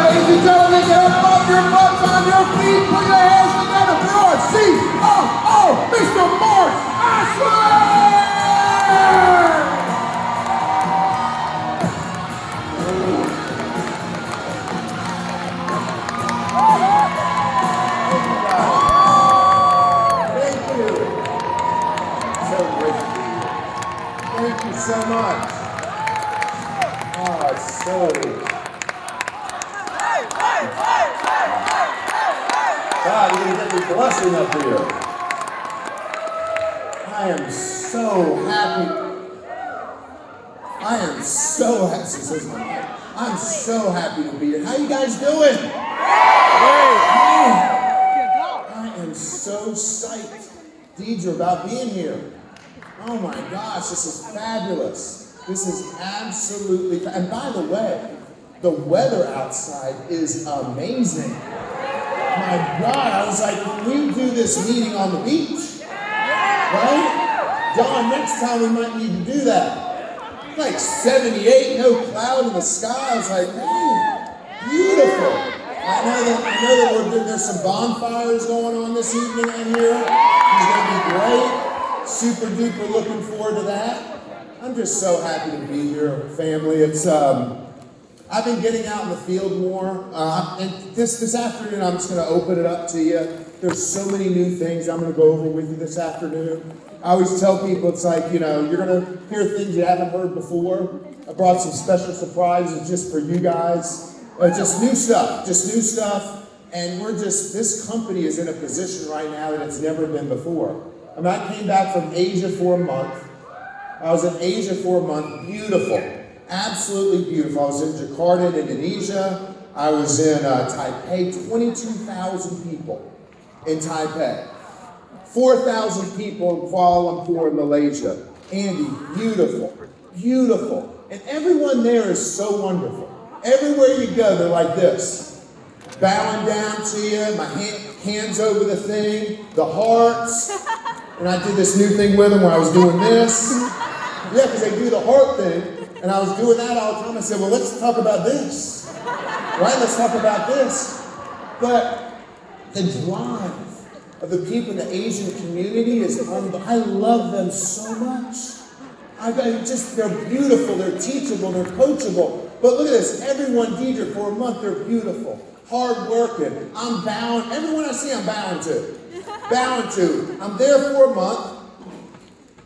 Ladies and gentlemen, get up off your butts on your feet, put your hands together for our COO, Mr. Marc Ashley! Thank you. So great to be here. Thank you so much. Oh, it's so... God, you're going to get me blushing up here. I am so happy. I'm so happy to be here. How you guys doing? I am so psyched, Deidre, about being here. Oh my gosh, this is fabulous. This is absolutely, and by the way, the weather outside is amazing. My God, I was like, can we do this meeting on the beach? Right? John, next time we might need to do that. Like 78, no cloud in the sky. I was like, man, beautiful. I know that there's some bonfires going on this evening in here. It's going to be great. Super duper looking forward to that. I'm just so happy to be here, family. It's I've been getting out in the field more, and this afternoon I'm just going to open it up to you. There's so many new things I'm going to go over with you this afternoon. I always tell people, it's like, you know, you're going to hear things you haven't heard before. I brought some special surprises just for you guys. Just new stuff, and this company is in a position right now that it's never been before. I mean, I came back from Asia for a month. I was in Asia for a month, beautiful. Absolutely beautiful. I was in Jakarta, Indonesia. I was in Taipei, 22,000 people in Taipei. 4,000 people in Kuala Lumpur, Malaysia. Andy, beautiful, beautiful. And everyone there is so wonderful. Everywhere you go, they're like this. Bowing down to you, my hands over the thing, the hearts. And I did this new thing with them where I was doing this. Yeah, because they do the heart thing. And I was doing that all the time. I said, well, let's talk about this. Right? Let's talk about this. But the drive of the people in the Asian community is unbelievable. I love them so much. They're beautiful, they're teachable, they're coachable. But look at this. Everyone, Deidre, for a month, they're beautiful. Hard working. I'm bound. Everyone I see, I'm bound to. Bound to. I'm there for a month.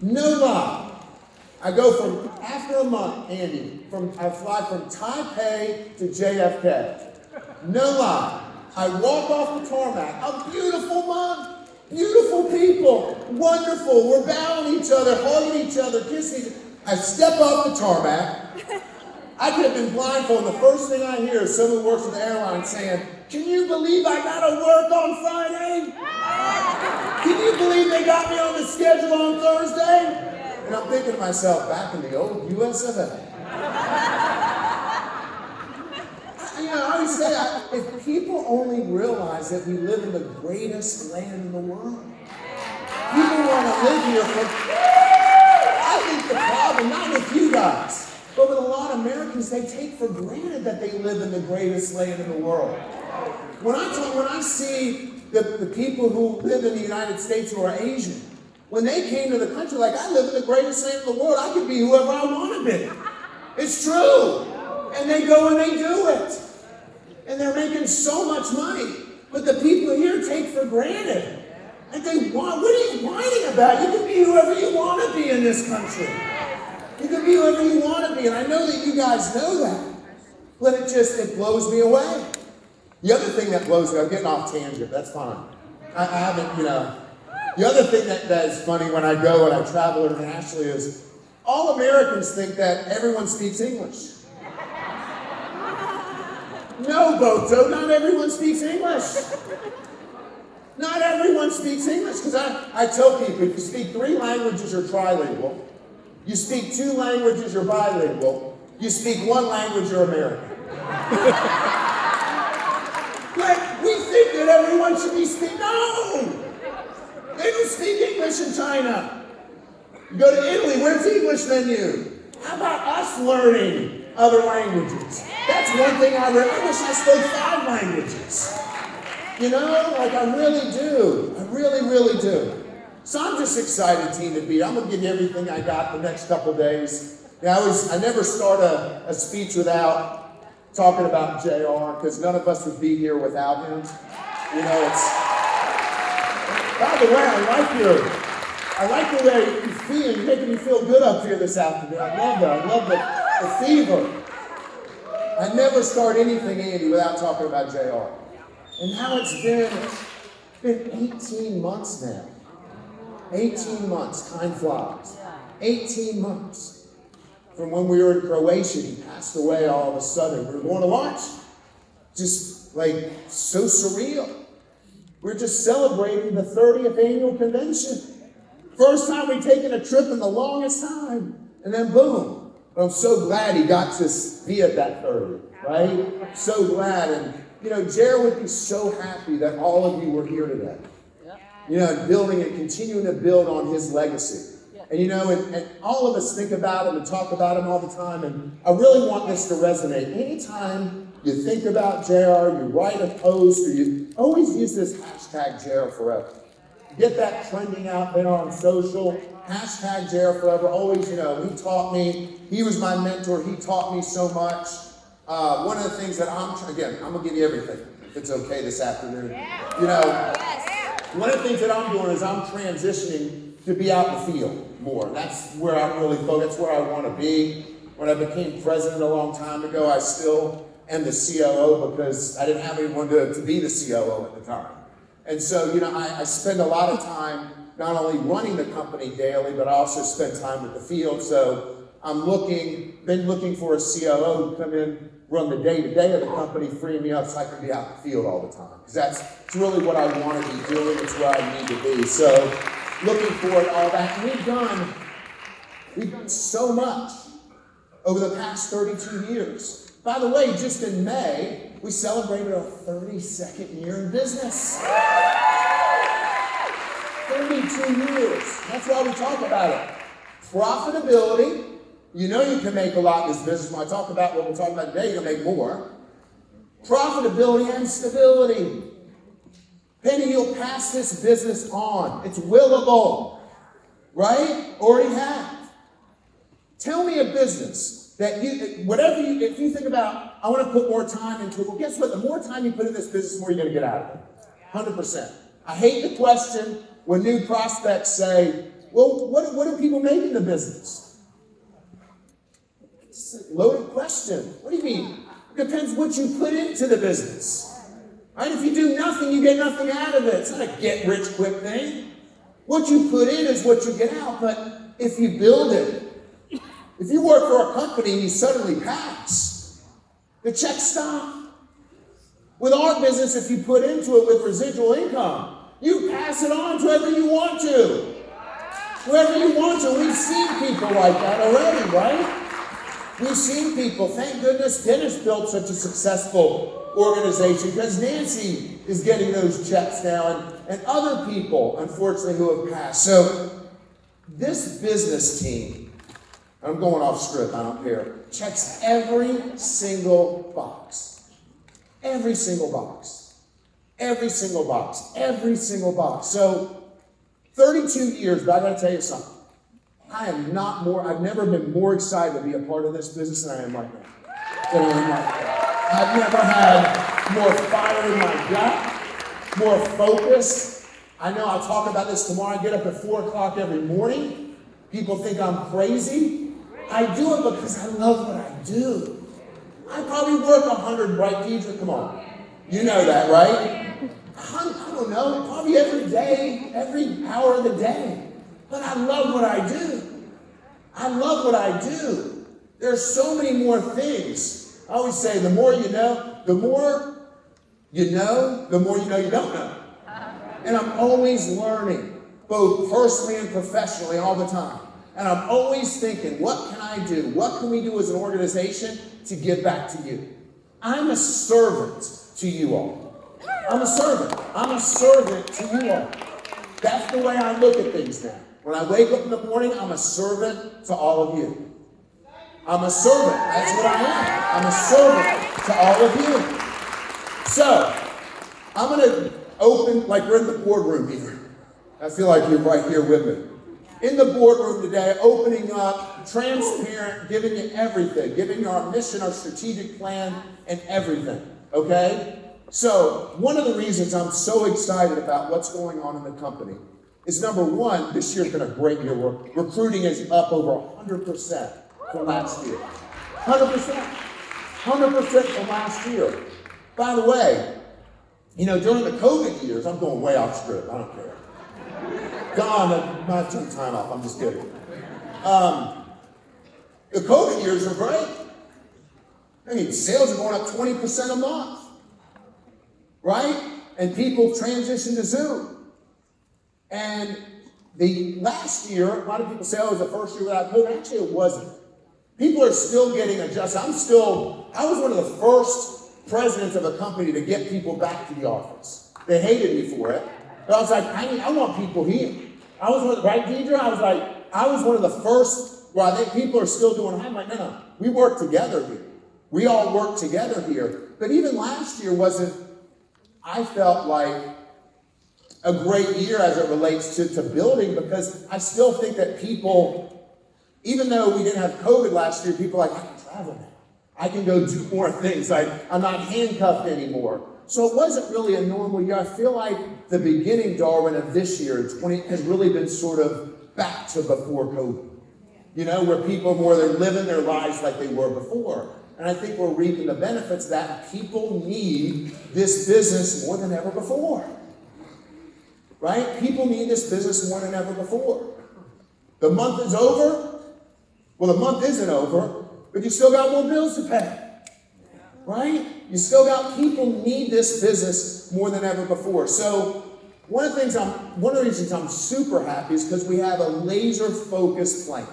No lie. I go from, after a month, Andy, I fly from Taipei to JFK. No lie. I walk off the tarmac. A beautiful month. Beautiful people. Wonderful. We're bowing each other, hugging each other, kissing each other. I step off the tarmac. I could have been blindfolded. The first thing I hear is someone who works for the airline saying, can you believe I got to work on Friday? Can you believe they got me on the schedule on Thursday? And I'm thinking to myself, back in the old US of A. I always say, if people only realize that we live in the greatest land in the world, people want to live here for... I think the problem, not with you guys, but with a lot of Americans, they take for granted that they live in the greatest land in the world. When I see the people who live in the United States who are Asian, when they came to the country, like, I live in the greatest land in the world, I could be whoever I want to be. It's true. And they go and they do it. And they're making so much money. But the people here take for granted. And what are you whining about? You can be whoever you want to be in this country. You can be whoever you want to be. And I know that you guys know that. But it blows me away. The other thing that blows me, I'm getting off tangent, that's fine. I haven't, The other thing that is funny when I go and I travel internationally is all Americans think that everyone speaks English. No, Boto, not everyone speaks English. Not everyone speaks English, because I tell people, if you speak 3 languages, you're trilingual. You speak 2 languages, you're bilingual. You speak 1 language, you're American. Like, we think that everyone should be speaking. No! They don't speak English in China. You go to Italy, where's the English menu? How about us learning other languages. That's one thing I wish I spoke 5 languages. You know, like I really do. I really, really do. So I'm just excited, team, to be. I'm going to give you everything I got the next couple days. Yeah, I never start a speech without talking about JR, because none of us would be here without him. You know, by the way, I like the way you feel. You're making me feel good up here this afternoon. I love that. I love the fever. I never start anything, Andy, without talking about JR. And now it's been 18 months now. 18 months, time flies. 18 months from when we were in Croatia. He passed away all of a sudden. We were going to lunch. Just like so surreal. We're just celebrating the 30th annual convention. First time we've taken a trip in the longest time. And then boom. But I'm so glad he got to be at that 30, right? So glad. And you know, Jared would be so happy that all of you were here today. You know, building and continuing to build on his legacy. And you know, and all of us think about him and talk about him all the time. And I really want this to resonate. Anytime you think about JR, you write a post, or you always use this hashtag JR Forever. Get that trending out there on social. Hashtag JR Forever. Always, you know, he taught me. He was my mentor. He taught me so much. One of the things that I'm going to give you everything, if it's okay this afternoon. You know, one of the things that I'm doing is I'm transitioning to be out in the field more. That's where I'm really focused. That's where I want to be. When I became president a long time ago, I still am the COO because I didn't have anyone to be the COO at the time. And so, you know, I spend a lot of time not only running the company daily, but I also spend time with the field. So I'm been looking for a COO to come in, run the day-to-day of the company, freeing me up so I can be out in the field all the time. Because it's really what I want to be doing. It's where I need to be. So looking forward to all that. And we've done so much over the past 32 years. By the way, just in May, we celebrated our 32nd year in business. 32 years. That's why we talk about it. Profitability. You know you can make a lot in this business. When I talk about what we're talking about today, you're going to make more. Profitability and stability. Penny, you'll pass this business on. It's willable. Right? Already have. Tell me a business that if you think about, I want to put more time into it. Well, guess what? The more time you put in this business, the more you're going to get out of it. 100%. I hate the question when new prospects say, well, what do people make in the business? It's a loaded question. What do you mean? It depends what you put into the business. Right? If you do nothing, you get nothing out of it. It's not a get-rich-quick thing. What you put in is what you get out. But if you build it, if you work for a company and you suddenly pass, the checks stop. With our business, if you put into it with residual income, you pass it on to whoever you want to. Whoever you want to. We've seen people like that already, right? We've seen people. Thank goodness Dennis built such a successful organization because Nancy is getting those checks now and other people, unfortunately, who have passed. So this business team, I'm going off script, I don't care, checks every single box. Every single box. Every single box. Every single box. So 32 years, but I gotta tell you something. I've never been more excited to be a part of this business than I am right now. I've never had more fire in my gut, more focus. I know I'll talk about this tomorrow. I get up at 4 o'clock every morning. People think I'm crazy. I do it because I love what I do. I probably work 100, right, Deidre? Come on. You know that, right? I don't know, probably every day, every hour of the day. But I love what I do. I love what I do. There's so many more things. I always say the more you know, the more you know you don't know. And I'm always learning, both personally and professionally all the time. And I'm always thinking, what can I do? What can we do as an organization to give back to you? I'm a servant to you all. I'm a servant. I'm a servant to you all. That's the way I look at things now. When I wake up in the morning, I'm a servant to all of you. I'm a servant. That's what I am. I'm a servant to all of you. So, I'm going to open, like we're in the boardroom here. I feel like you're right here with me. In the boardroom today, opening up, transparent, giving you everything, giving you our mission, our strategic plan, and everything, okay? So, one of the reasons I'm so excited about what's going on in the company is, number one, this year's been a great year. Recruiting is up over 100% from last year. 100%. 100% from last year. By the way, you know, during the COVID years, I'm going way off script, I don't care. Gone, I'm not taking time off, I'm just kidding. The COVID years are great. I mean, sales are going up 20% a month, right? And people transition to Zoom. And the last year, a lot of people say, oh, it was the first year without COVID. Actually, it wasn't. People are still getting adjusted. I was one of the first presidents of a company to get people back to the office. They hated me for it. But I was like, I want people here. I was one of the, right, Deidre? I was one of the first, well, I think people are still doing it. I'm like, no, we work together here. We all work together here. But even last year wasn't, I felt like, a great year as it relates to building, because I still think that people, even though we didn't have COVID last year, people are like, I can travel now. I can go do more things. I'm not handcuffed anymore. So it wasn't really a normal year. I feel like the beginning, Darwin, of this year, 20, has really been sort of back to before COVID. You know, where people they're living their lives like they were before. And I think we're reaping the benefits of that. People need this business more than ever before. Right? People need this business more than ever before. The month is over. Well, the month isn't over, but you still got more bills to pay. Right? You still got people need this business more than ever before. So one of the reasons I'm super happy is because we have a laser-focused plan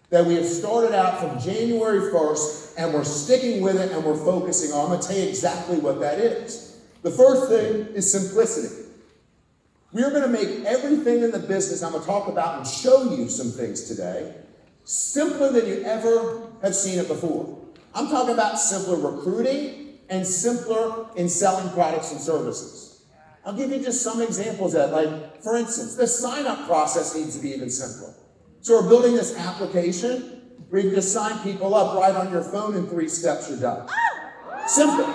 that we have started out from January 1st, and we're sticking with it, and we're focusing on. I'm going to tell you exactly what that is. The first thing is simplicity. We are going to make everything in the business I'm going to talk about and show you some things today simpler than you ever have seen it before. I'm talking about simpler recruiting and simpler in selling products and services. I'll give you just some examples of that. Like, for instance, the sign-up process needs to be even simpler. So we're building this application where you can just sign people up right on your phone in 3 steps, you're done. Simple.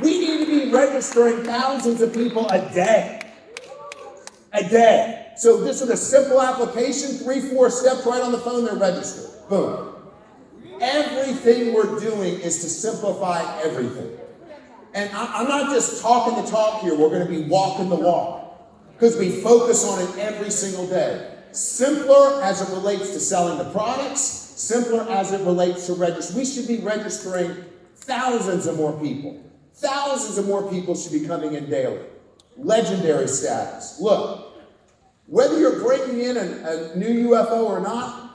We need to be registering thousands of people a day. A day. So this is a simple application, 3-4 steps right on the phone, they're registered. Boom. Everything we're doing is to simplify everything. And I'm not just talking the talk here, we're going to be walking the walk. Because we focus on it every single day. Simpler as it relates to selling the products, simpler as it relates to register. We should be registering thousands of more people. Thousands of more people should be coming in daily. Legendary status. Look, whether you're bringing in a new UFO or not,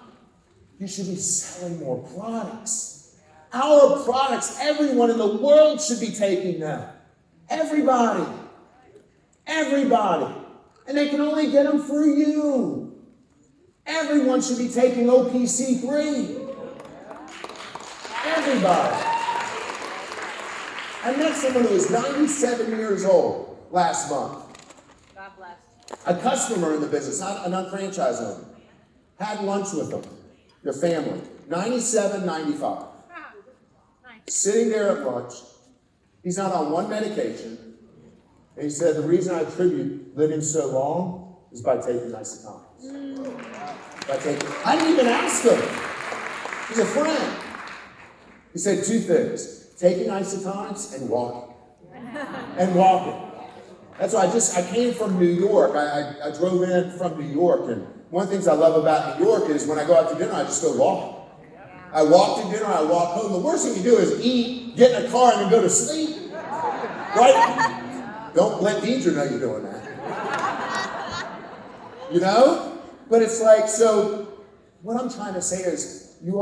you should be selling more products. Our products, everyone in the world should be taking them. Everybody. Everybody. And they can only get them through you. Everyone should be taking OPC3. Everybody. I met someone who was 97 years old last month. God bless. A customer in the business, not an unfranchised owner. Had lunch with them, their family. 97, 95. Nice. Sitting there at lunch. He's not on one medication. And he said, the reason I attribute living so long is by taking isotonics. I didn't even ask him. He's a friend. He said 2 things. Taking isotonics and walking. And walking. That's why I came from New York. I drove in from New York, and one of the things I love about New York is when I go out to dinner, I just go walking. I walk to dinner, I walk home. The worst thing you do is eat, get in a car, and then go to sleep. Right? Don't let Deidre know you're doing that. You know? But it's like, so what I'm trying to say is you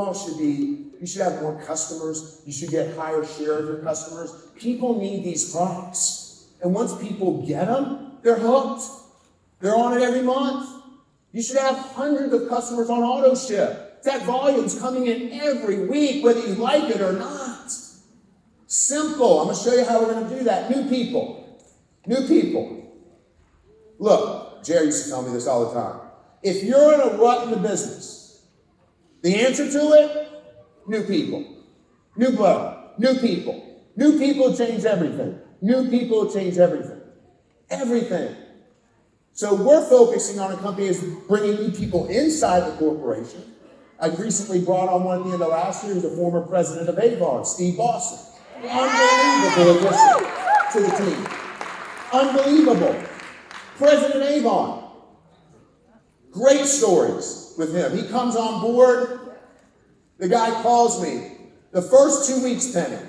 should have more customers. You should get higher share of your customers. People need these products. And once people get them, they're hooked. They're on it every month. You should have hundreds of customers on auto ship. That volume's coming in every week, whether you like it or not. Simple. I'm going to show you how we're going to do that. New people. New people. Look, Jerry used to tell me this all the time. If you're in a rut in the business, the answer to it, new people. New blood. New people. New people change everything. New people change everything. Everything. So we're focusing on a company as bringing new people inside the corporation. I recently brought on one at the end of last year, who's the former president of Avon, Steve Boston. Unbelievable addition to the team. Unbelievable. President Avon. Great stories with him. He comes on board. The guy calls me. The first 2 weeks, Penny.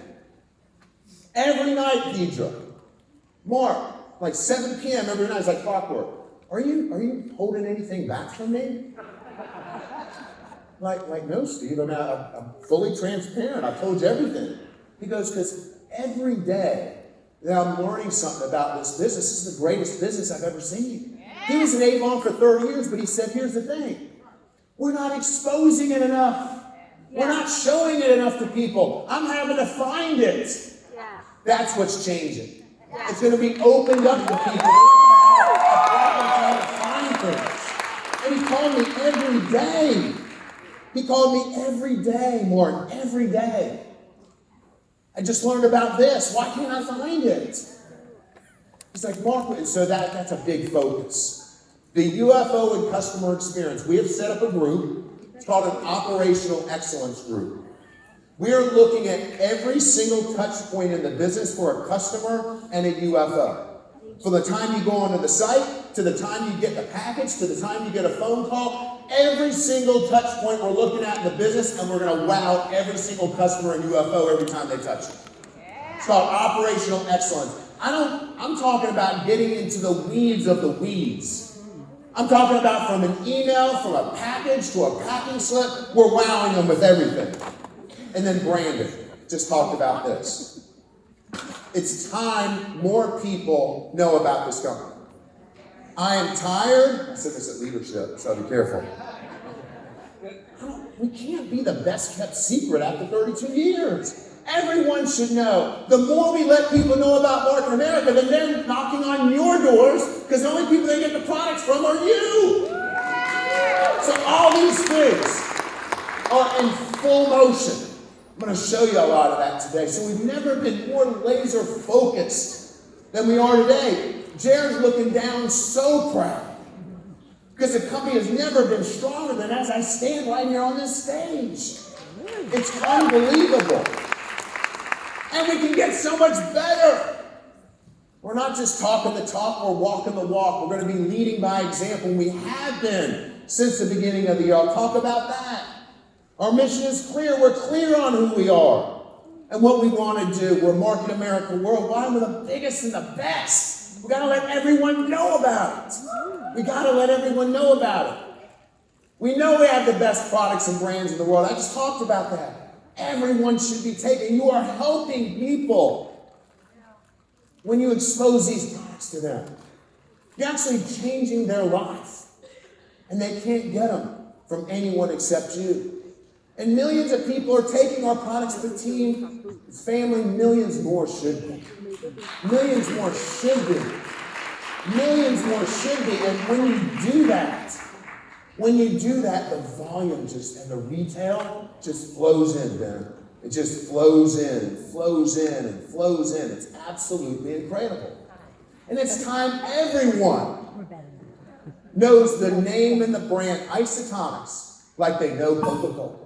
Every night, Deidre. Marc, like 7 p.m. every night, it's like clockwork. Are you holding anything back from me? Like no, Steve. I'm fully transparent. I told you everything. He goes, because every day that I'm learning something about this business, this is the greatest business I've ever seen. He was in Avon for 30 years, but he said, here's the thing. We're not exposing it enough. We're not showing it enough to people. I'm having to find it. That's what's changing. It's going to be opened up to people. Trying to find things. And he called me every day. He called me every day, Martin, every day. I just learned about this. Why can't I find it? He's like, Mark, so that's a big focus. The UFO and customer experience. We have set up a group. It's called an Operational Excellence Group. We are looking at every single touch point in the business for a customer and a UFO. From the time you go onto the site, to the time you get the package, to the time you get a phone call, every single touch point we're looking at in the business, and we're going to wow every single customer and UFO every time they touch it. It's called operational excellence. I'm talking about getting into the weeds of the weeds. I'm talking about from an email, from a package to a packing slip, we're wowing them with everything. And then branding. Just talked about this. It's time more people know about this company. I am tired. I said this at leadership, so be careful. We can't be the best kept secret after 32 years. Everyone should know. The more we let people know about Marc in America, then they're knocking on your doors, because the only people they get the products from are you. So all these things are in full motion. I'm going to show you a lot of that today. So we've never been more laser focused than we are today. Jared's looking down so proud, because the company has never been stronger than as I stand right here on this stage. It's unbelievable. And we can get so much better. We're not just talking the talk, we're walking the walk. We're going to be leading by example. We have been since the beginning of the year. I'll talk about that. Our mission is clear. We're clear on who we are and what we want to do. We're Marc in America worldwide. We're the biggest and the best. We got to let everyone know about it. We got to let everyone know about it. We know we have the best products and brands in the world. I just talked about that. Everyone should be taking. You are helping people when you expose these products to them. You're actually changing their life. And they can't get them from anyone except you. And millions of people are taking our products to the team, family, millions more should be. Millions more should be. Millions more should be. And when you do that, the volume just, and the retail just flows in, Ben. It just flows in and flows in and flows in. It's absolutely incredible. And it's time everyone knows the name and the brand Isotonics like they know Coca-Cola.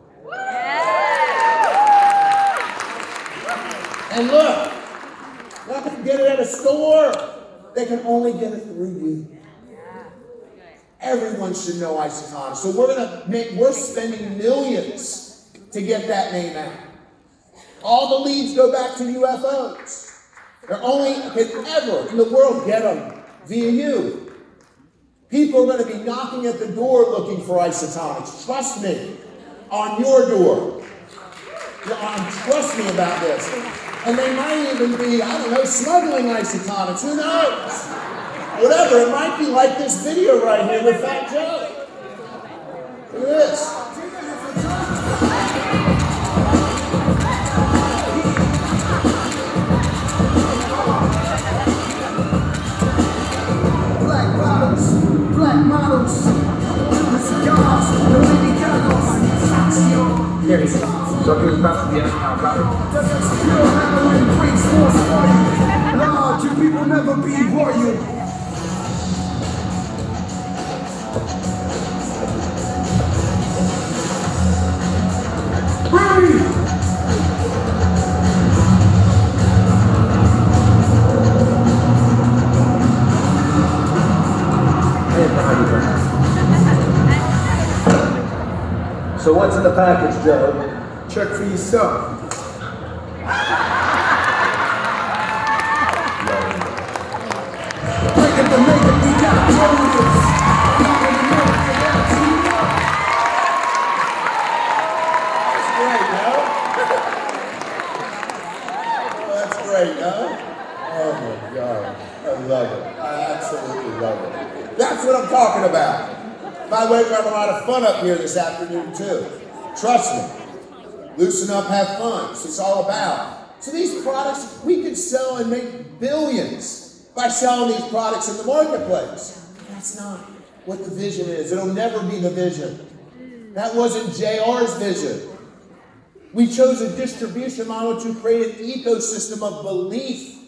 And look, they're not going to get it at a store. They can only get it through you. Everyone should know Isotonics. So we're spending millions to get that name out. All the leads go back to UFOs. They're only can ever in the world get them via you. People are going to be knocking at the door looking for Isotonics. Trust me, on your door. Trust me about this. And they might even be, smuggling Isotonics. Who knows? Whatever. It might be like this video right here with Fat Joe. Look at this. So here's about to the end now, got it? Nah, you people never be royal. Ready! So what's in the package, Joe? Check for yourself. Break it to make it, we got Moses. That's great, huh? Oh my God, I love it. I absolutely love it. That's what I'm talking about. By the way, we're having a lot of fun up here this afternoon too. Trust me. Loosen up, have fun. That's what it's all about. So these products, we could sell and make billions by selling these products in the marketplace. That's not what the vision is. It'll never be the vision. That wasn't JR's vision. We chose a distribution model to create an ecosystem of belief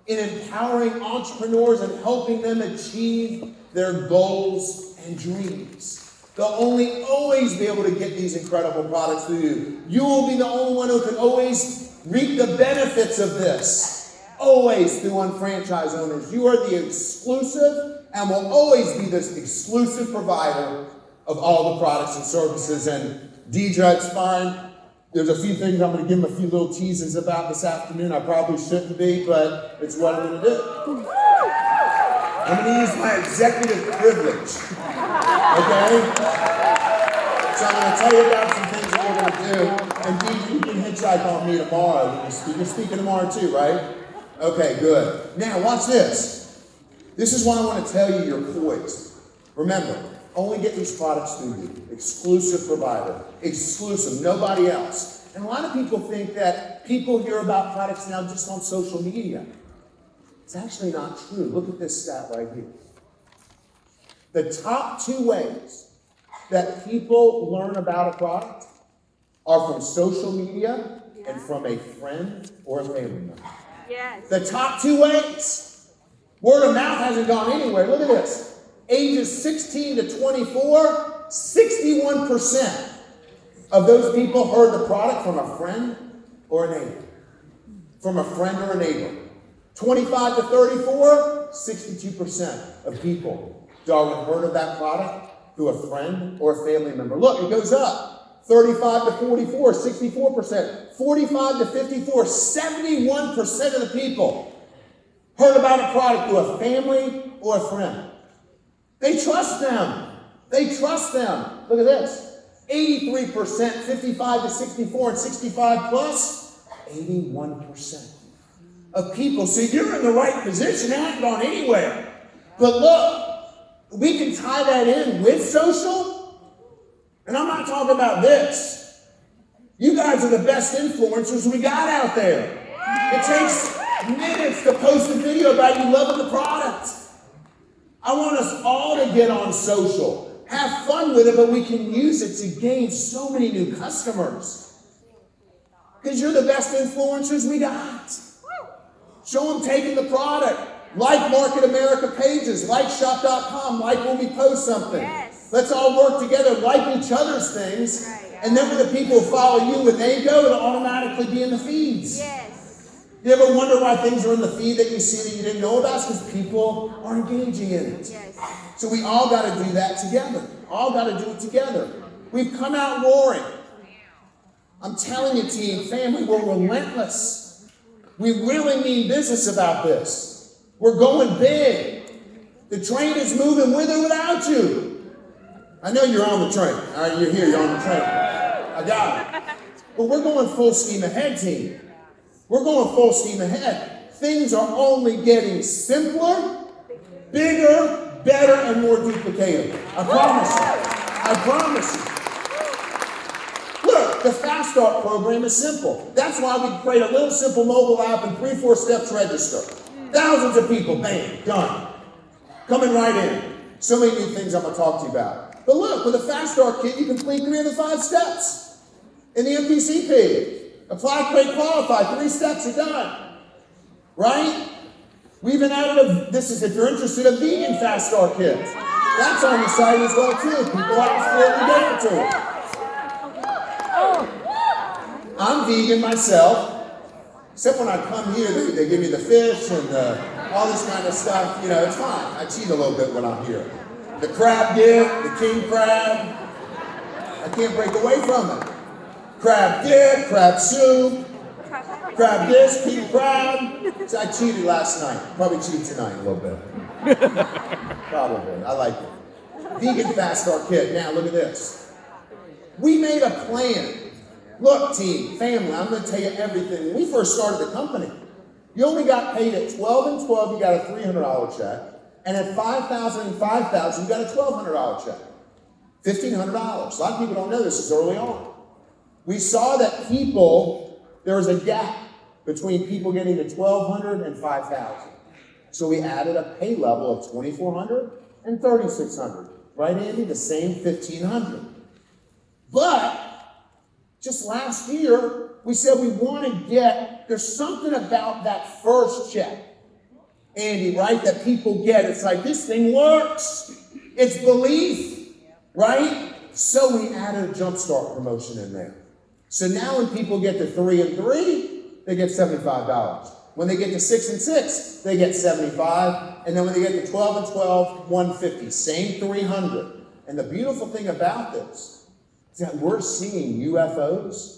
in empowering entrepreneurs and helping them achieve their goals and dreams. They'll only always be able to get these incredible products through you. You will be the only one who can always reap the benefits of this. Always through unfranchised owners. You are the exclusive and will always be this exclusive provider of all the products and services. And Deidre, it's fine. There's a few things I'm going to give them a few little teases about this afternoon. I probably shouldn't be, but it's what I'm going to do. I'm going to use my executive privilege. Okay? So I'm going to tell you about some things that we're going to do. And Deidre, you can hitchhike on me tomorrow when you speak. You're speaking tomorrow too, right? Okay, good. Now, watch this. This is why I want to tell you you're poised. Remember, only get these products through you. Exclusive provider. Exclusive. Nobody else. And a lot of people think that people hear about products now just on social media. It's actually not true. Look at this stat right here. The top 2 ways that people learn about a product are from social media and from a friend or a family member. Yes. The top 2 ways. Word of mouth hasn't gone anywhere. Look at this. Ages 16 to 24, 61% of those people heard the product from a friend or a neighbor. From a friend or a neighbor. 25 to 34, 62% of people, Darwin, heard of that product through a friend or a family member. Look, it goes up. 35 to 44, 64%. 45 to 54, 71% of the people heard about a product through a family or a friend. They trust them. They trust them. Look at this. 83%, 55 to 64 and 65 plus, 81% of people. So you're in the right position. It hasn't gone anywhere. But look, we can tie that in with social. And I'm not talking about this. You guys are the best influencers we got out there. It takes minutes to post a video about you loving the product. I want us all to get on social. Have fun with it, but we can use it to gain so many new customers. Because you're the best influencers we got. Show them taking the product. Like Market America pages, like shop.com, like when we post something. Yes. Let's all work together, like each other's things. Right. And then when the people follow you, when they go, it'll automatically be in the feeds. Yes. You ever wonder why things are in the feed that you see that you didn't know about? It's because people are engaging in it. Yes. So we all got to do that together. All got to do it together. We've come out roaring. I'm telling you, team, family, we're relentless. We really mean business about this. We're going big. The train is moving with or without you. I know you're on the train. All right, you're here, you're on the train. I got it. But we're going full steam ahead, team. We're going full steam ahead. Things are only getting simpler, bigger, better, and more duplicated. I promise you. I promise you. Look, the Fast Start program is simple. That's why we create a little simple mobile app and 3-4 steps register. Thousands of people, bam, done. Coming right in. So many new things I'm going to talk to you about. But look, with a Fast Start kit, you complete 3 of the 5 steps. in the MPCP. Apply, create, qualify. 3 steps are done. Right? We even added this is if you're interested, a vegan fast start kit. That's on the site as well too. People absolutely get it to them. I'm vegan myself. Except when I come here, they give me the fish and all this kind of stuff. You know, it's fine. I cheat a little bit when I'm here. The crab dip, the king crab. I can't break away from it. Crab dip, crab soup, crab this, king crab. So I cheated last night. Probably cheat tonight a little bit. Probably. I like it. Vegan fast start kit. Now look at this. We made a plan. Look, team, family, I'm going to tell you everything. When we first started the company, you only got paid at 12 and 12, you got a $300 check. And at 5,000 and 5,000, you got a $1,200 check. $1,500. A lot of people don't know this is early on. We saw that there was a gap between people getting to 1,200 and 5,000. So we added a pay level of 2,400 and 3,600. Right, Andy? The same 1,500. But just last year, we said we want to there's something about that first check, Andy, right, that people get. It's like, this thing works. It's belief, right? So we added a jumpstart promotion in there. So now when people get to 3 and 3, they get $75. When they get to 6 and 6, they get $75. And then when they get to 12 and 12, $150. Same 300. And the beautiful thing about this is that we're seeing UFOs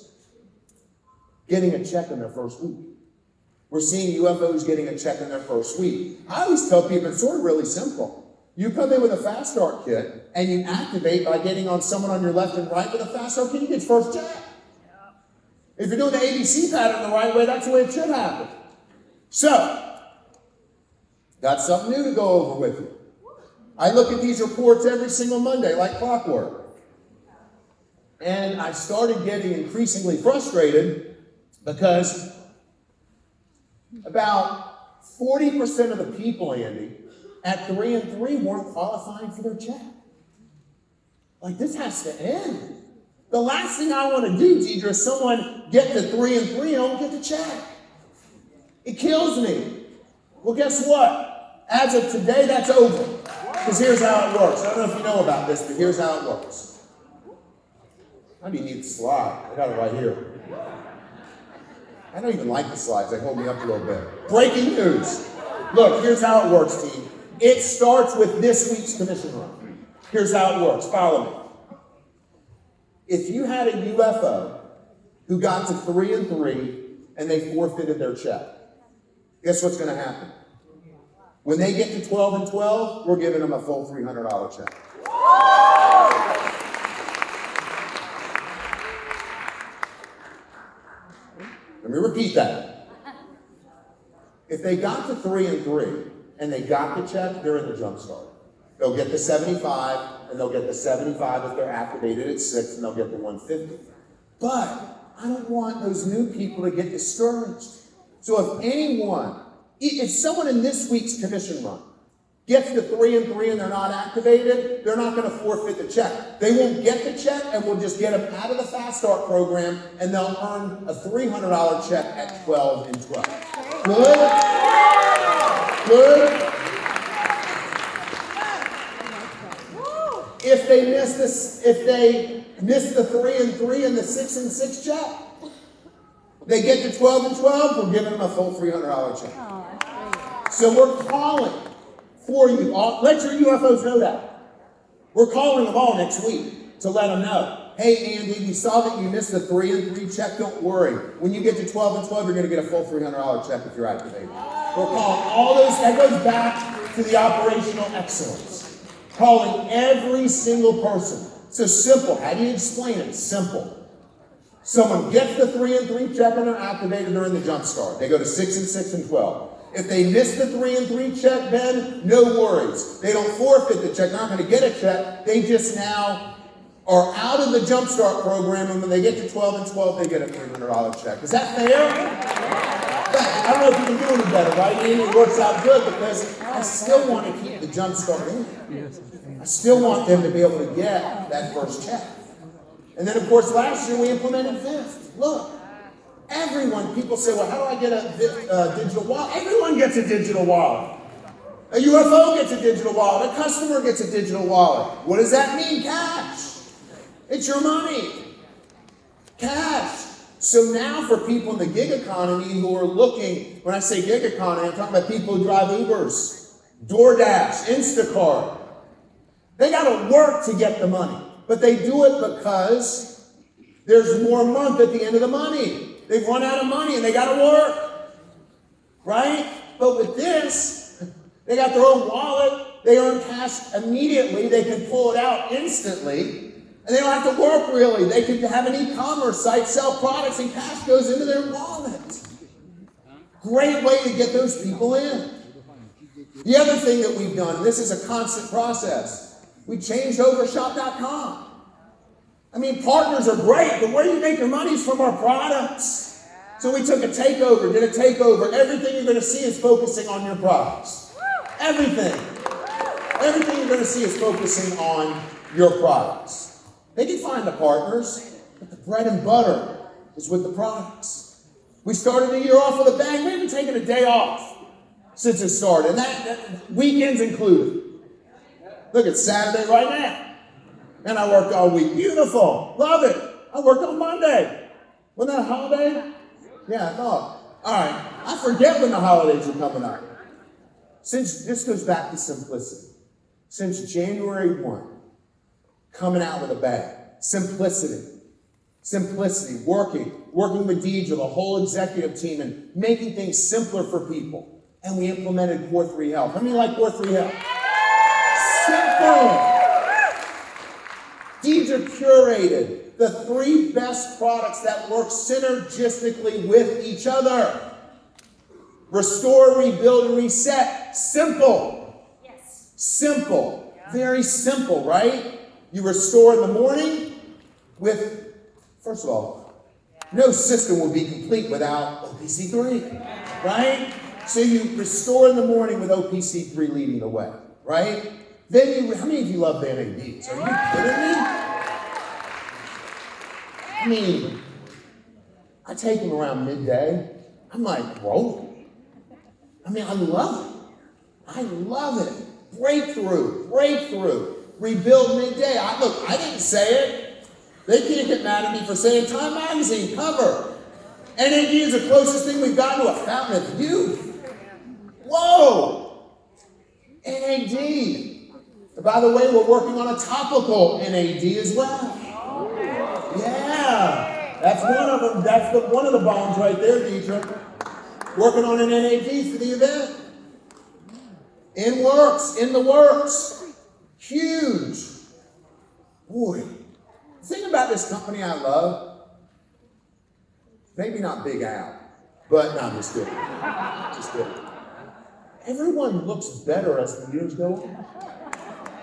getting a check in their first week. We're seeing UFOs getting a check in their first week. I always tell people it's sort of really simple. You come in with a fast start kit and you activate by getting on someone on your left and right with a fast start kit, you get first check. If you're doing the ABC pattern the right way, that's the way it should happen. So, got something new to go over with you. I look at these reports every single Monday like clockwork. And I started getting increasingly frustrated because about 40% of the people, Andy, at 3 and 3 weren't qualifying for their check. Like, this has to end. The last thing I want to do, Deidre, is someone get to 3 and 3 and don't get the check. It kills me. Well, guess what? As of today, that's over. Because here's how it works. I don't know if you know about this, but here's how it works. I do need the slide. I got it right here. I don't even like the slides. They hold me up a little bit. Breaking news. Look, here's how it works, team. It starts with this week's commission run. Here's how it works. Follow me. If you had a UFO who got to 3 and 3 and they forfeited their check, guess what's going to happen? When they get to 12 and 12, we're giving them a full $300 check. Let me repeat that. If they got to 3 and 3 and they got the check, they're in the jump start. They'll get the 75 and they'll get the 75 if they're activated at 6 and they'll get the 150. But I don't want those new people to get discouraged. So if someone in this week's commission run gets to 3 and 3 and they're not activated, they're not going to forfeit the check. They won't get the check and we'll just get them out of the Fast Start program and they'll earn a $300 check at 12 and 12. Good? Good? If they miss the 3 and 3 and the 6 and 6 check, they get to 12 and 12, we're giving them a full $300 check. Oh, that's great. So we're calling for you all. Let your UFOs know that. We're calling them all next week to let them know. Hey, Andy, we saw that you missed the 3 and 3 check. Don't worry. When you get to 12 and 12, you're going to get a full $300 check if you're activated. We're calling all those. That goes back to the operational excellence. Calling every single person. So simple. How do you explain it? Simple. Someone gets the 3 and 3 check and they're activated, they're in the jump start. They go to 6 and 6 and 12. If they miss the 3 and 3 check, Ben, no worries. They don't forfeit the check. They're not going to get a check. They just now are out of the jump start program, and when they get to 12 and 12, they get a $300 check. Is that fair? I don't know if you can do any better, right? And it works out good because I still want to keep the jump start in. I still want them to be able to get that first check. And then, of course, last year we implemented VIF. Look, everyone, people say, well, how do I get a digital wallet? Everyone gets a digital wallet. A UFO gets a digital wallet. A customer gets a digital wallet. What does that mean? Cash. It's your money. Cash. So now for people in the gig economy who are looking, when I say gig economy, I'm talking about people who drive Ubers, DoorDash, Instacart. They got to work to get the money. But they do it because there's more month at the end of the money. They've run out of money and they got to work. Right? But with this, they got their own wallet. They earn cash immediately. They can pull it out instantly. And they don't have to work really. They can have an e-commerce site, sell products, and cash goes into their wallet. Great way to get those people in. The other thing that we've done, this is a constant process, we changed over shop.com. I mean, partners are great, but where do you make your money is from our products. So we took a takeover, did a takeover. Everything you're going to see is focusing on your products. Everything. Everything you're going to see is focusing on your products. They can find the partners, but the bread and butter is with the products. We started the year off with a bang. We haven't taken a day off since it started, and that weekends included. Look, it's Saturday right now, and I worked all week. Beautiful. Love it. I worked on Monday. Wasn't that a holiday? Yeah, I thought. All right. I forget when the holidays are coming up. Since this goes back to simplicity. Since January 1, coming out with a bang. Simplicity. Simplicity. Working with Deidre, the whole executive team, and making things simpler for people. And we implemented Core 3 Health. How many like Core 3 Health? Simple. Deidre curated the 3 best products that work synergistically with each other. Restore, rebuild, and reset. Simple. Yes. Simple. Very simple, right? You restore in the morning with, first of all, no system will be complete without OPC3, right? So you restore in the morning with OPC3 leading the way, right? Then how many of you love NADs? Are you kidding me? I mean, I take them around midday. I'm like, rolling. I mean, I love it. I love it. Breakthrough. Rebuild midday. I didn't say it. They can't get mad at me for saying Time Magazine cover. NAD is the closest thing we've gotten to a fountain of youth. Whoa! NAD. By the way, we're working on a topical NAD as well. Yeah. That's one of them. That's one of the bombs right there, Deidre. Working on an NAD for the event. In the works. Huge. Boy. The thing about this company I love, maybe not Big Al, but no, I'm just kidding. Just kidding. Everyone looks better as the years go on.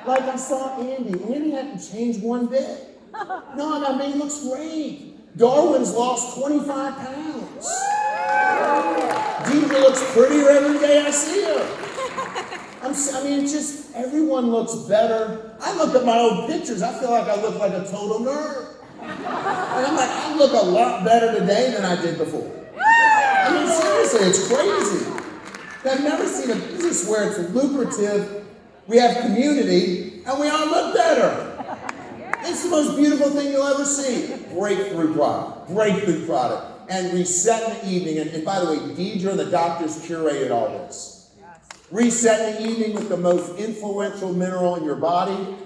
Like I saw Andy. Andy hadn't changed one bit. No, I mean, he looks great. Darwin's lost 25 pounds. Deidre looks prettier every day I see her. It's just, everyone looks better. I look at my old pictures, I feel like I look like a total nerd. And I'm like, I look a lot better today than I did before. I mean, seriously, it's crazy. I've never seen a business where it's lucrative, we have community, and we all look better. It's the most beautiful thing you'll ever see. Breakthrough product. And reset in the evening. And by the way, Deidre and the doctors curated all this. Reset in the evening with the most influential mineral in your body,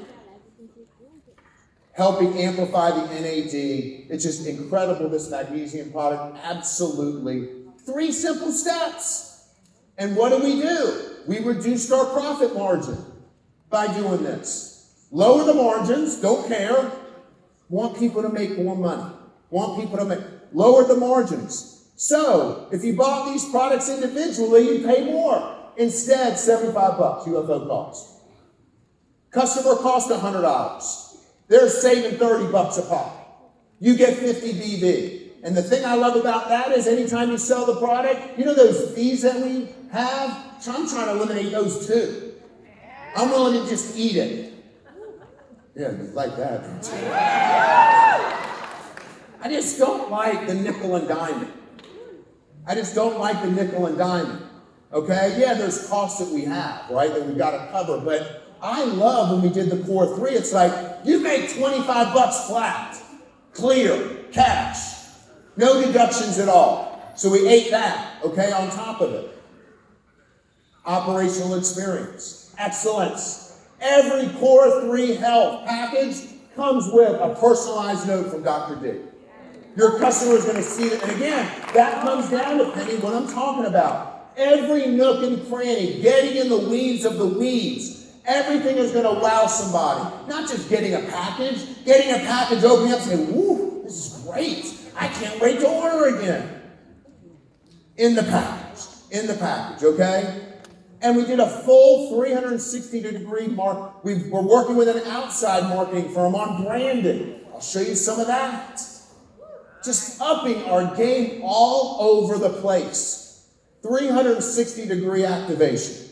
helping amplify the NAD. It's just incredible, this magnesium product. Absolutely. 3 simple steps. And what do? We reduced our profit margin by doing this. Lower the margins, don't care. Want people to make more money. Lower the margins. So, if you bought these products individually, you'd pay more. Instead, $75 UFO cost. Customer cost $100. They're saving $30 a pop. You get 50 BV. And the thing I love about that is anytime you sell the product, you know those fees that we have? I'm trying to eliminate those too. I'm willing to just eat it. Yeah, like that. I just don't like the nickel and diamond. I just don't like the nickel and diamond. Okay? Yeah, there's costs that we have, right, that we've got to cover. But I love when we did the core 3, it's like, you make $25 flat, clear, cash, no deductions at all. So we ate that, okay, on top of it. Operational experience, excellence. Every core 3 health package comes with a personalized note from Dr. D. Your customer is going to see it. And again, that comes down to, Penny, what I'm talking about. Every nook and cranny, getting in the weeds of the weeds. Everything is going to wow somebody. Not just getting a package, opening up and saying, woo, this is great. I can't wait to order again. In the package, okay? And we did a full 360-degree mark. We're working with an outside marketing firm on branding. I'll show you some of that. Just upping our game all over the place. 360-degree activation.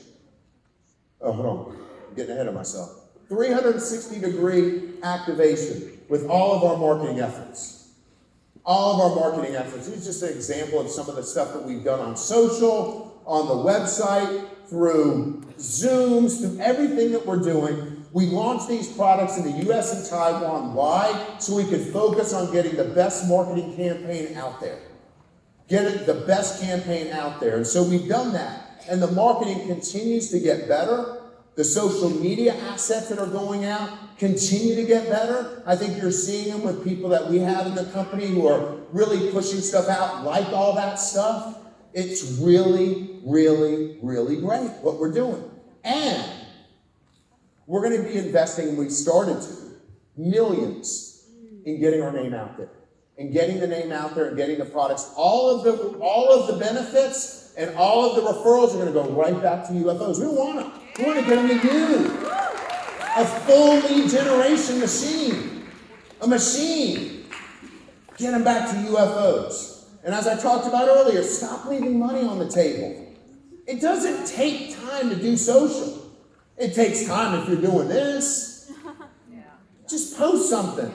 Oh, hold on. I'm getting ahead of myself. 360-degree activation with all of our marketing efforts. All of our marketing efforts. Here's just an example of some of the stuff that we've done on social, on the website, through Zooms, through everything that we're doing. We launched these products in the US and Taiwan. Why? So we could focus on getting the best marketing campaign out there. The best campaign out there. And so we've done that. And the marketing continues to get better. The social media assets that are going out continue to get better. I think you're seeing them with people that we have in the company who are really pushing stuff out, like all that stuff. It's really, really, really great what we're doing. And we're going to be investing, and we've started to, millions in getting our name out there. And getting the name out there and getting the products. All of the benefits and all of the referrals are going to go right back to UFOs. We want them. We want to get them to you. A full lead generation machine. A machine. Get them back to UFOs. And as I talked about earlier, stop leaving money on the table. It doesn't take time to do social. It takes time if you're doing this. Just post something.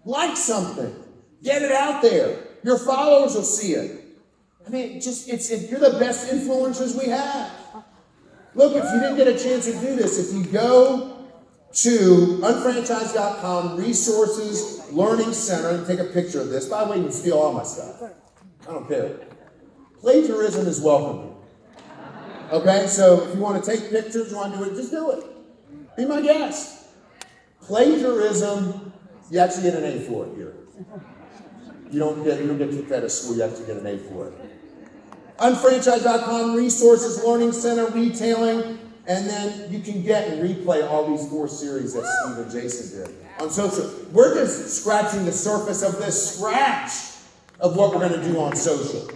Like something. Get it out there. Your followers will see it. I mean, you're the best influencers we have. Look, if you didn't get a chance to do this, if you go to unfranchised.com, resources, learning center, and take a picture of this. By the way, you can steal all my stuff. I don't care. Plagiarism is welcome. Okay, so if you want to take pictures, you want to do it, just do it. Be my guest. Plagiarism, you actually get an A for it here. You don't get kicked out of school, you actually get an A for it. Unfranchised.com, resources, learning center, retailing, and then you can get and replay all these 4 series that Steve and Jason did on social. We're just scratching the surface of this scratch of what we're going to do on social.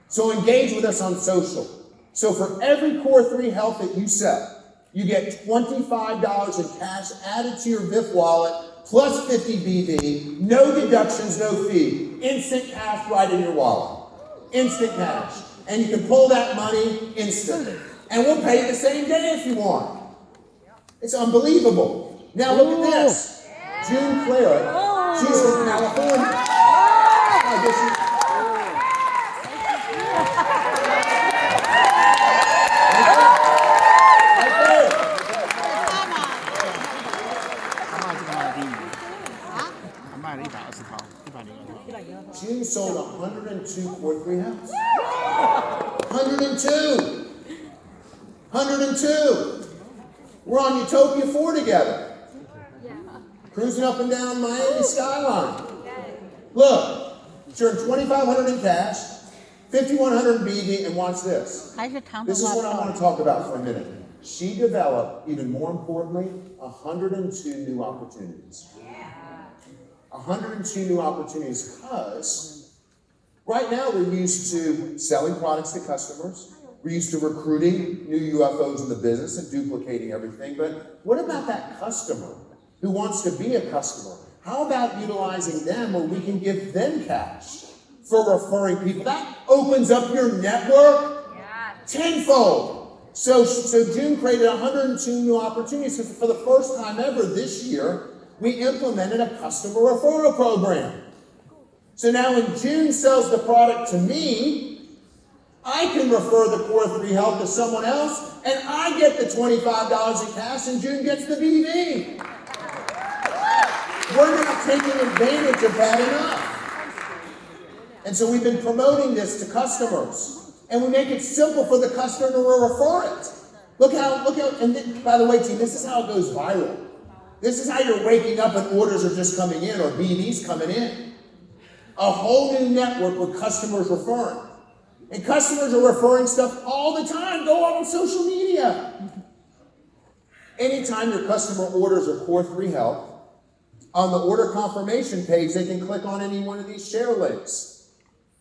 So engage with us on social. So for every Core 3 Health that you sell, you get $25 in cash added to your VIF wallet, plus 50 BV, no deductions, no fee. Instant cash right in your wallet. Instant cash. And you can pull that money instantly. And we'll pay you the same day if you want. It's unbelievable. Now look at this. June Clara, she's from California. I guess June sold 102 Core 3 Healths. 102. 102. We're on Utopia 4 together. Cruising up and down Miami skyline. Look, she earned $2,500 in cash, $5,100 in BD, and watch this. This is what I want to talk about for a minute. She developed, even more importantly, 102 new opportunities. 102 new opportunities because right now we're used to selling products to customers. We're used to recruiting new UFOs in the business and duplicating everything. But what about that customer who wants to be a customer? How about utilizing them where we can give them cash for referring people? That opens up your network tenfold. So June created 102 new opportunities because for the first time ever this year, we implemented a customer referral program. So now when June sells the product to me, I can refer the Core 3 Health to someone else, and I get the $25 in cash, and June gets the BV. We're not taking advantage of that enough. And so we've been promoting this to customers, and we make it simple for the customer to refer it. Look how, and then, by the way, team, this is how it goes viral. This is how you're waking up and orders are just coming in, or BVs coming in. A whole new network with customers referring. And customers are referring stuff all the time. Go out on social media. Anytime your customer orders a Core 3 Health, on the order confirmation page, they can click on any one of these share links.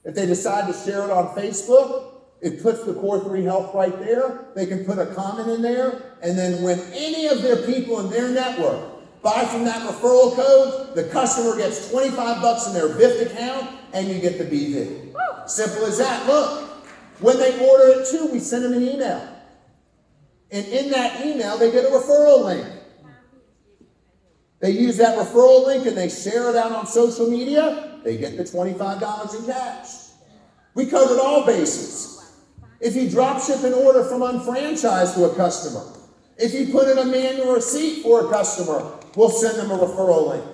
If they decide to share it on Facebook, it puts the Core 3 Health right there. They can put a comment in there, and then when any of their people in their network buy from that referral code, the customer gets $25 in their VIF account, and you get the BV. Simple as that. Look, when they order it too, we send them an email. And in that email, they get a referral link. They use that referral link and they share it out on social media, they get the $25 in cash. We covered all bases. If you drop ship an order from unfranchised to a customer, if you put in a manual receipt for a customer, we'll send them a referral link.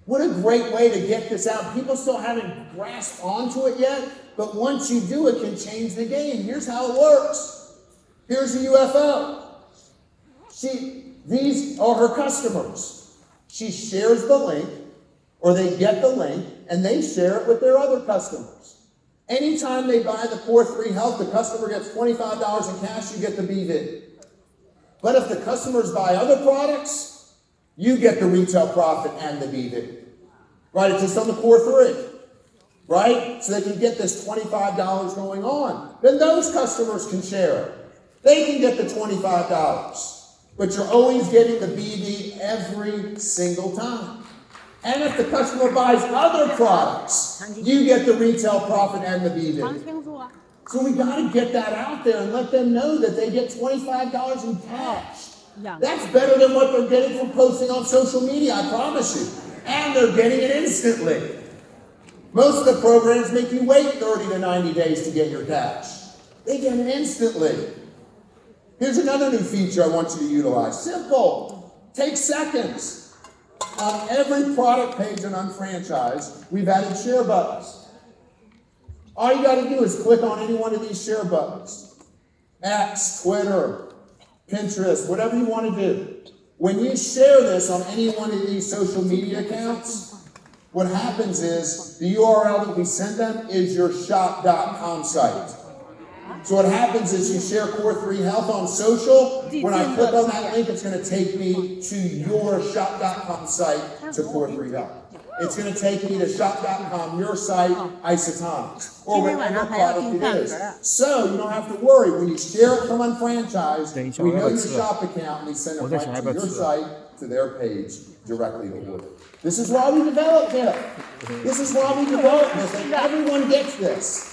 What a great way to get this out. People still haven't grasped onto it yet, but once you do, it can change the game. Here's how it works. Here's the UFO. These are her customers. She shares the link, or they get the link, and they share it with their other customers. Anytime they buy the Core 3 Health, the customer gets $25 in cash, you get the BV. But if the customers buy other products, you get the retail profit and the BV. Right? It's just on the Core 3. Right? So they can get this $25 going on. Then those customers can share it. They can get the $25. But you're always getting the BV every single time. And if the customer buys other products, you get the retail profit and the BV. So we got to get that out there and let them know that they get $25 in cash. That's better than what they're getting from posting on social media, I promise you. And they're getting it instantly. Most of the programs make you wait 30 to 90 days to get your cash. They get it instantly. Here's another new feature I want you to utilize. Simple. Take seconds. On every product page in Unfranchised, we've added share buttons. All you got to do is click on any one of these share buttons. X, Twitter, Pinterest, whatever you want to do. When you share this on any one of these social media accounts, what happens is the URL that we send them is your shop.com site. So what happens is you share Core 3 Health on social. When I click on that link, it's going to take me to your shop.com site to Core 3 Health. It's going to take me to shop.com, your site, Isotonics, or whatever product it is. So you don't have to worry. When you share it from Unfranchised, we know your shop account, and we send it right to your site, to their page, directly to order. This is why we developed it. This is why we developed this, and everyone gets this.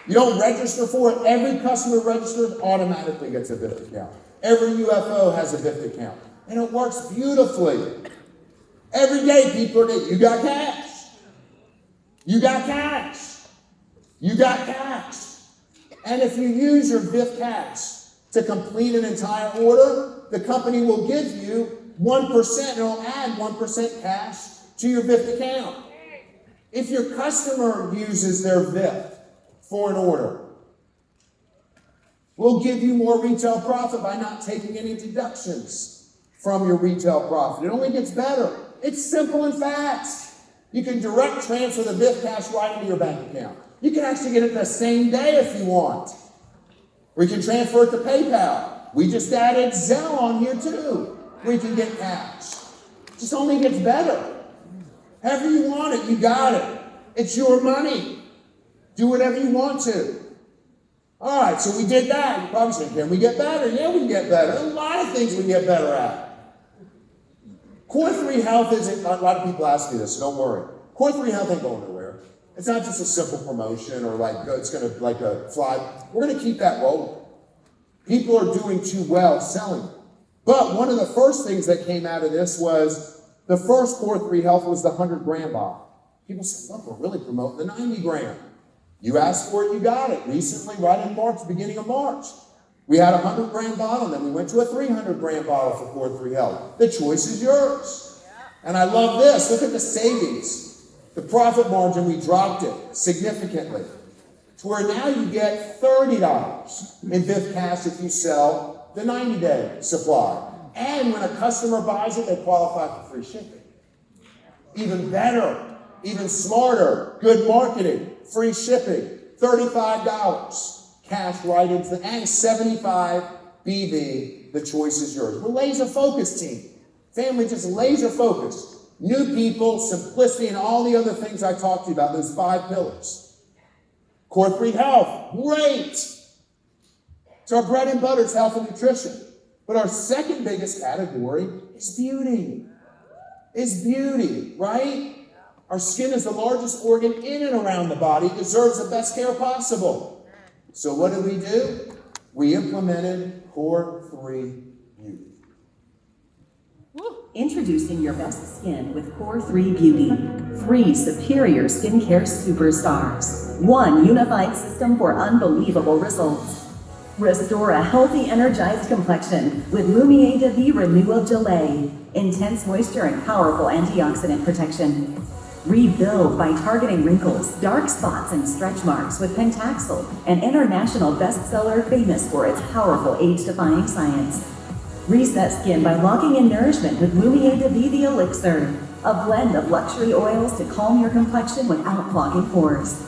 You don't register for it. Every customer registered automatically gets a VIF account. Every UFO has a VIF account. And it works beautifully. Every day people are saying, you got cash. You got cash. You got cash. And if you use your VIF cash to complete an entire order, the company will give you 1%, and it'll add 1% cash to your VIF account. If your customer uses their VIF for an order, we'll give you more retail profit by not taking any deductions from your retail profit. It only gets better. It's simple and fast. You can direct transfer the VIF cash right into your bank account. You can actually get it the same day if you want. Or you can transfer it to PayPal. We just added Zelle on here too, where you can get cash. It just only gets better. However you want it, you got it. It's your money. Do whatever you want to. All right, so we did that. You're probably saying, can we get better? Yeah, we can get better. There's a lot of things we can get better at. Core 3 Health isn't, a lot of people ask me this, so don't worry. Core 3 Health ain't going nowhere. It's not just a simple promotion or like it's going to like a fly. We're going to keep that rolling. People are doing too well selling it. But one of the first things that came out of this was the first Core 3 Health was the 100 gram bottle. People say, look, we're really promoting the 90 gram. You asked for it, you got it. Recently, right in March, beginning of March, we had a 100 gram bottle, then we went to a 300 gram bottle for Core 3 Health. The choice is yours. And I love this. Look at the savings. The profit margin, we dropped it significantly to where now you get $30 in VIF cash if you sell the 90-day supply. And when a customer buys it, they qualify for free shipping. Even better, even smarter, good marketing, free shipping, $35 cash right into the, and 75 BV, the choice is yours. We're laser focused team. Family just laser focused. New people, simplicity, and all the other things I talked to you about, those 5 pillars. Core 3 Health, great. So our bread and butter is health and nutrition. But our second biggest category is beauty. Is beauty, right? Our skin is the largest organ in and around the body. It deserves the best care possible. So what did we do? We implemented Core 3 Beauty. Introducing your best skin with Core 3 Beauty. 3 superior skincare superstars. 1 unified system for unbelievable results. Restore a healthy, energized complexion with Lumiere de Vie Renewal Gelée. Intense moisture and powerful antioxidant protection. Rebuild by targeting wrinkles, dark spots, and stretch marks with Pentaxel, an international bestseller famous for its powerful age-defying science. Reset skin by locking in nourishment with Lumiere de Vie the Elixir, a blend of luxury oils to calm your complexion without clogging pores.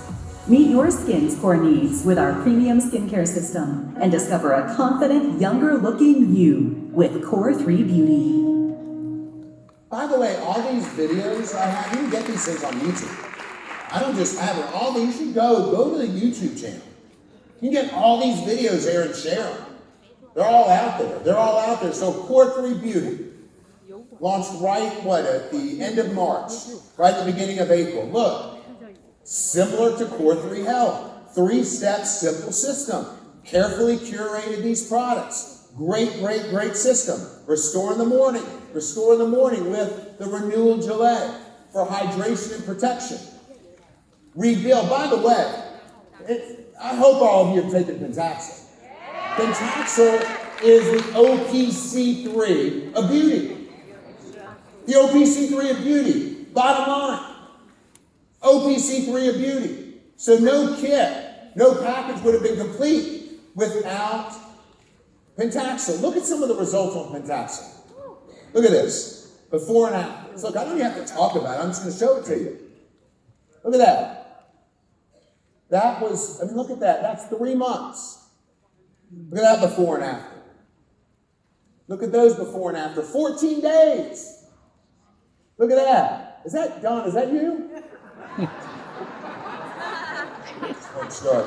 Meet your skin's core needs with our premium skincare system and discover a confident, younger-looking you with Core 3 Beauty. By the way, all these videos I have, you can get these things on YouTube. I don't just have it. All these, you should go to the YouTube channel. You can get all these videos there and share them. They're all out there. They're all out there. So Core 3 Beauty launched at the end of March, right at the beginning of April. Look, similar to Core 3 Health. 3-step simple system. Carefully curated these products. Great system. Restore in the morning with the Renewal Gelée for hydration and protection. Rebuild. By the way, I hope all of you have taken Pentaxel. Pentaxel is the OPC3 of beauty. The OPC3 of beauty. Bottom line. OPC3 of beauty. So no kit, no package would have been complete without Pentaxel. Look at some of the results on Pentaxel. Look at this. Before and after. Look, I don't even have to talk about it. I'm just going to show it to you. Look at that. Look at that. That's 3 months. Look at that before and after. Look at those before and after. 14 days. Look at that. Is that Don? Is that you? Let's start.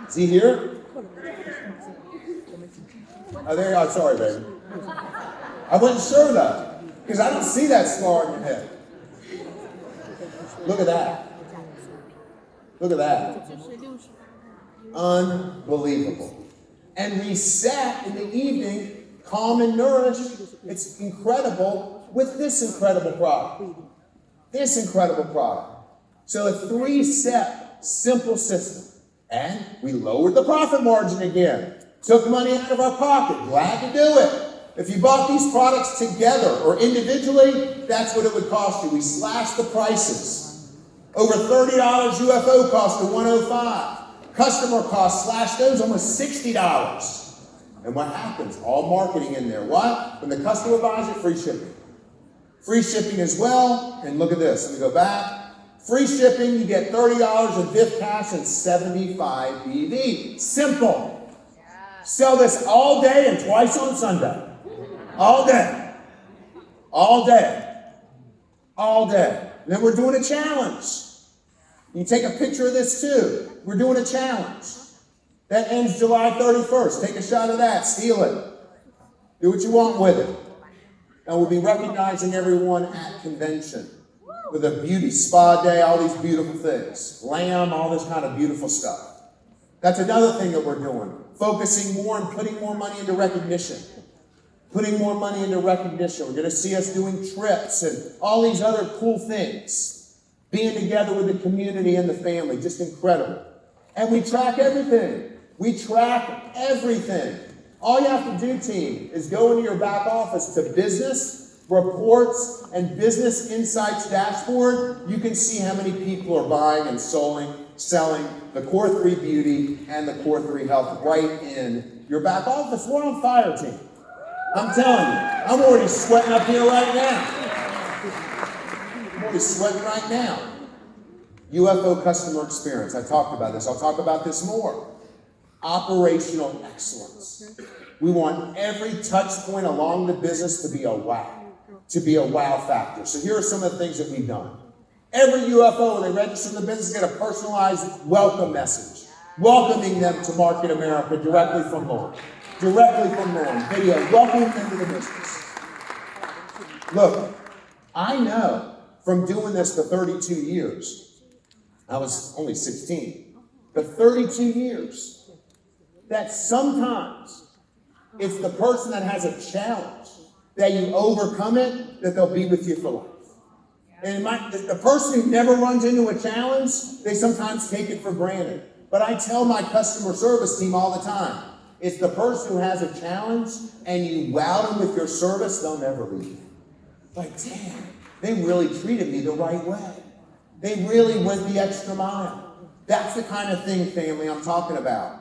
Is he here? Oh, there you are. Sorry, baby. I wasn't sure though, because I don't see that scar on your head. Look at that. Look at that. Unbelievable. And reset in the evening, calm and nourished. It's incredible with this incredible product. This incredible product. So a 3-step simple system. And we lowered the profit margin again. Took money out of our pocket. Glad to do it. If you bought these products together or individually, that's what it would cost you. We slashed the prices. Over $30 UFO cost to $105. Customer costs, slash those almost $60. And what happens? All marketing in there. What? When the customer buys it, free shipping. Free shipping as well. And look at this. Let me go back. Free shipping, you get $30 in VIF cash and 75 BV. Simple. Sell this all day and twice on Sunday. All day. All day. All day. And then we're doing a challenge. You take a picture of this too. We're doing a challenge. That ends July 31st. Take a shot of that. Steal it. Do what you want with it. And we'll be recognizing everyone at convention with a beauty spa day, all these beautiful things. Lamb, all this kind of beautiful stuff. That's another thing that we're doing. Focusing more and putting more money into recognition. putting more money into recognition. We're going to see us doing trips and all these other cool things. Being together with the community and the family, just incredible. And we track everything. We track everything. All you have to do, team, is go into your back office to business reports and business insights dashboard. You can see how many people are buying and selling the Core 3 Beauty and the Core 3 Health right in your back office. We're on fire, team. I'm telling you, I'm already sweating up here right now. I'm already sweating right now. UFO customer experience. I talked about this. I'll talk about this more. Operational excellence. We want every touch point along the business to be a wow factor. So here are some of the things that we've done. Every UFO, when they register in the business, get a personalized welcome message, welcoming them to Market America directly from Lauren. Video, welcoming them to the business. Look, I know from doing this for 32 years, I was only 16, but 32 years, that sometimes it's the person that has a challenge, that you overcome it, that they'll be with you for life. And the person who never runs into a challenge, they sometimes take it for granted. But I tell my customer service team all the time, it's the person who has a challenge and you wow them with your service, they'll never leave. Like, damn, they really treated me the right way. They really went the extra mile. That's the kind of thing, family, I'm talking about.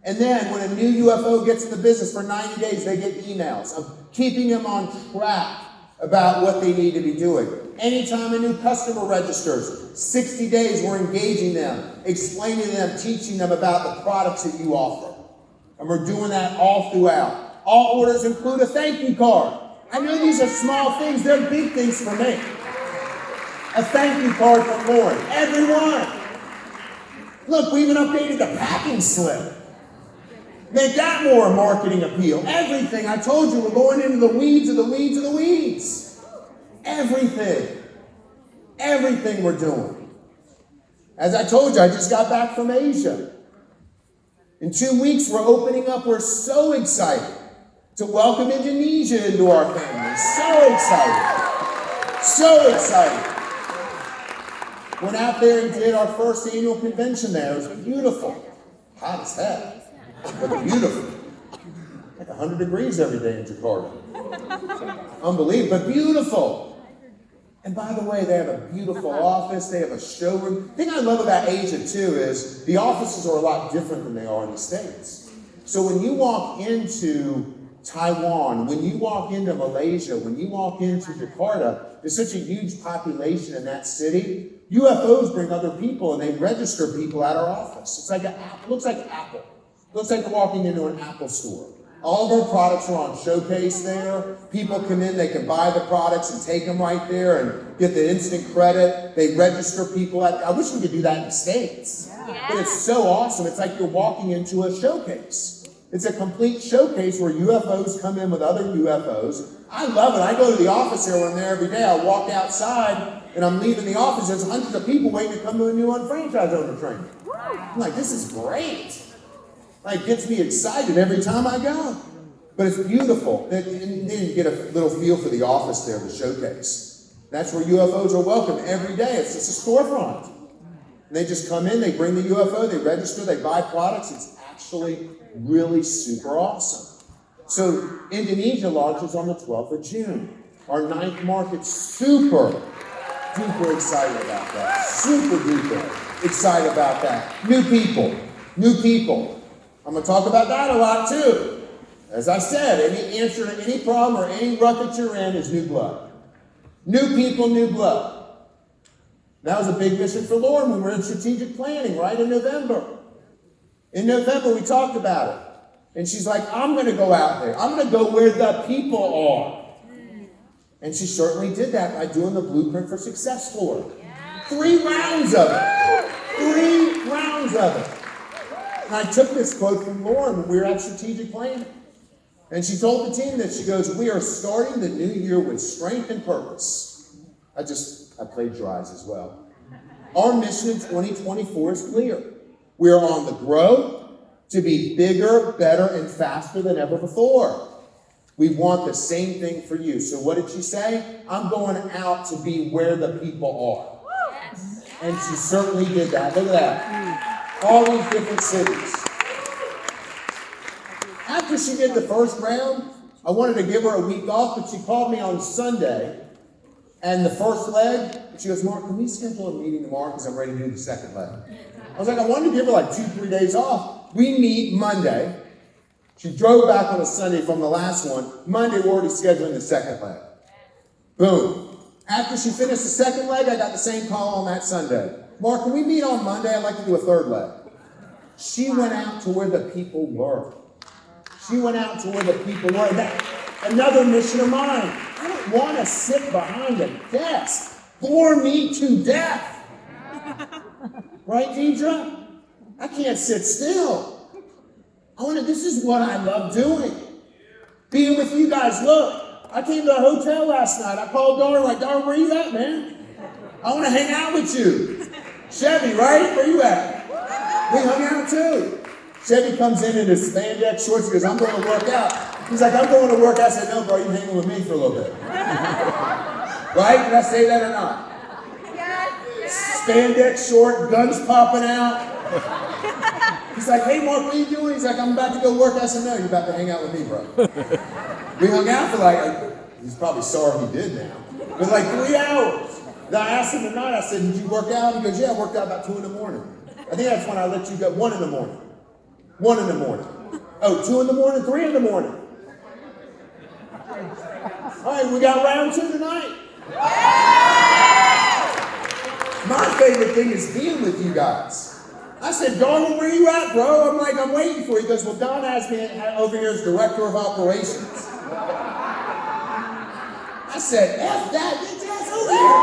And then when a new UFO gets in the business for 90 days, they get emails of keeping them on track about what they need to be doing. Anytime a new customer registers, 60 days we're engaging them, explaining to them, teaching them about the products that you offer. And we're doing that all throughout. All orders include a thank you card. I know these are small things, they're big things for me. A thank you card from Lauren. Everyone. Look, we even updated the packing slip. Make that more marketing appeal. Everything. I told you we're going into the weeds of the weeds of the weeds. Everything. Everything we're doing. As I told you, I just got back from Asia. In 2 weeks, we're opening up. We're so excited to welcome Indonesia into our family. So excited. So excited. Went out there and did our first annual convention there. It was beautiful. Hot as hell. But beautiful. Like 100 degrees every day in Jakarta. Unbelievable, but beautiful. And by the way, they have a beautiful office. They have a showroom. The thing I love about Asia, too, is the offices are a lot different than they are in the States. So when you walk into Taiwan, when you walk into Malaysia, when you walk into Jakarta, there's such a huge population in that city. UFOs bring other people, and they register people at our office. It's like looks like Apple. Looks like walking into an Apple store. All of our products are on showcase there. People come in, they can buy the products and take them right there and get the instant credit. They register people I wish we could do that in the States. Yeah. But it's so awesome. It's like you're walking into a showcase. It's a complete showcase where UFOs come in with other UFOs. I love it. I go to the office here when I'm there every day. I walk outside and I'm leaving the office. There's hundreds of people waiting to come to a new unfranchised owner training. I'm like, this is great. Like, gets me excited every time I go. But it's beautiful. And then you get a little feel for the office there, the showcase. That's where UFOs are welcome every day. It's just a storefront. And they just come in, they bring the UFO, they register, they buy products. It's actually really super awesome. So Indonesia launches on the 12th of June. Our 9th market, super duper excited about that. Super duper excited about that. New people. I'm going to talk about that a lot too. As I said, any answer to any problem or any rut that you're in is new blood. New people, new blood. That was a big mission for Lauren when we were in strategic planning, right, in November. In November, we talked about it. And she's like, I'm going to go out there. I'm going to go where the people are. And she certainly did that by doing the Blueprint for Success for her. 3 rounds of it. 3 rounds of it. And I took this quote from Lauren when we were at strategic planning. And she told the team that, she goes, we are starting the new year with strength and purpose. I plagiarized as well. Our mission in 2024 is clear. We are on the grow to be bigger, better, and faster than ever before. We want the same thing for you. So what did she say? I'm going out to be where the people are. And she certainly did that. Look at that. All these different cities. After she did the first round, I wanted to give her a week off, but she called me on Sunday. And the first leg, she goes, Mark, can we schedule a meeting tomorrow because I'm ready to do the second leg? I was like, I wanted to give her like 2-3 days off. We meet Monday. She drove back on a Sunday from the last one. Monday, we're already scheduling the second leg. Boom. After she finished the second leg, I got the same call on that Sunday. Mark, can we meet on Monday? I'd like to do a third leg. She went out to where the people were. She went out to where the people were. That, another mission of mine. I don't want to sit behind a desk. Bore me to death. Right, Deidre? I can't sit still. This is what I love doing. Being with you guys. Look, I came to a hotel last night. I called Darn, like, Darn, where you at, man? I want to hang out with you. Chevy, right? Where you at? We hung out too. Chevy comes in his spandex shorts. He goes, I'm going to work out. He's like, I'm going to work out. I said, no, bro, you hanging with me for a little bit. Right? Did I say that or not? Yes. Spandex short, guns popping out. He's like, hey, Mark, what are you doing? He's like, I'm about to go work. I said, no, you're about to hang out with me, bro. We hung out for like, he's probably sorry he did now, but like 3 hours. Then I asked him tonight, I said, did you work out? He goes, yeah, I worked out about 2 in the morning. I think that's when I let you go, 1 in the morning. 1 in the morning. Oh, 2 in the morning, 3 in the morning. All right, we got round 2 tonight. My favorite thing is being with you guys. I said, Darwin, where you at, bro? I'm like, I'm waiting for you. He goes, well, Don has me over here as director of operations. I said, F that, get your ass over here.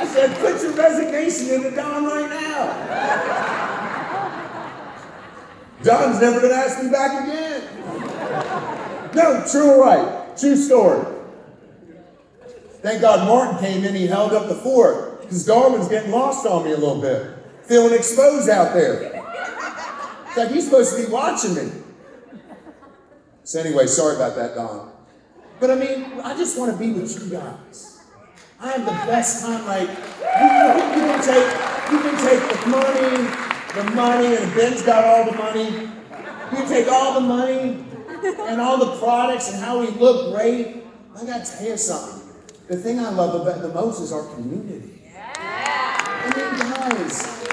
I said, put your resignation into Don right now. Don's never going to ask me back again. No, true or right? True story. Thank God Martin came in, he held up the fort, because Darwin's getting lost on me a little bit. Feeling exposed out there. It's like he's supposed to be watching me. So anyway, sorry about that, Don. But I mean, I just want to be with you guys. I have the best time, like, you can take the money, and Ben's got all the money. You can take all the money and all the products and how we look great. I got to tell you something. The thing I love about the most is our community. I mean,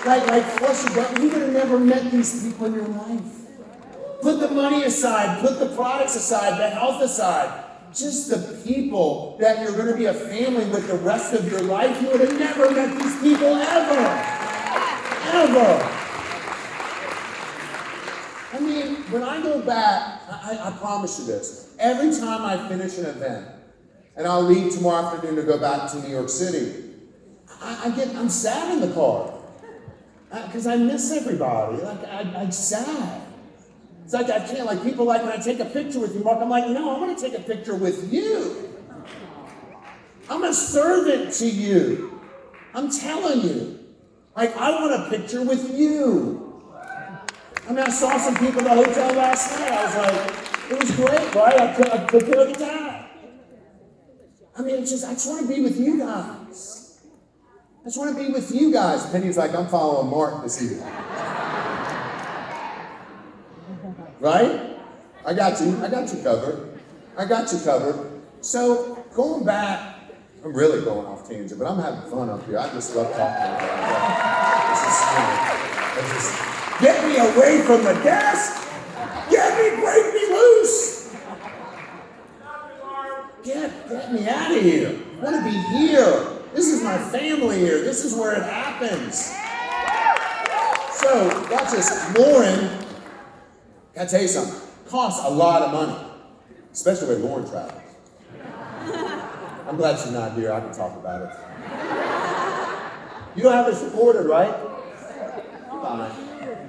guys, like flush it down. You would have never met these people in your life. Put the money aside, put the products aside, the health aside. Just the people that you're going to be a family with the rest of your life. You would have never met these people ever. Ever. I mean, when I go back, I promise you this. Every time I finish an event, and I'll leave tomorrow afternoon to go back to New York City, I'm sad in the car. Because I miss everybody. Like, I'm sad. It's like I can't, like people like when I take a picture with you, Mark, I'm like, no, I want to take a picture with you. I'm a servant to you. I'm telling you. Like, I want a picture with you. I mean, I saw some people in the hotel last night. I was like, it was great, right? I took care of the time. I mean, I just want to be with you guys. I just want to be with you guys. Penny's like, I'm following Mark this evening. Right? I got you covered. So, going back, I'm really going off tangent, but I'm having fun up here. I just love talking about it. Get me away from the desk! Break me loose! Get me out of here. I want to be here. This is my family here. This is where it happens. So, watch this. Lauren, gotta tell you something. Costs a lot of money, especially when Lauren travels. I'm glad she's not here. I can talk about it. You don't have this recorded, right? Fine.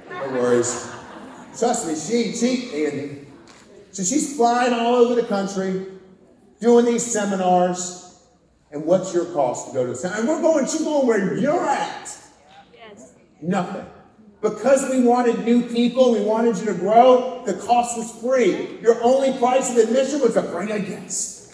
No worries. Trust me, Andy. So she's flying all over the country, doing these seminars. And what's your cost to go to the seminar? And she's going where you're at. Yes. Nothing. Because we wanted new people, we wanted you to grow, the cost was free. Your only price of admission was to bring a guest.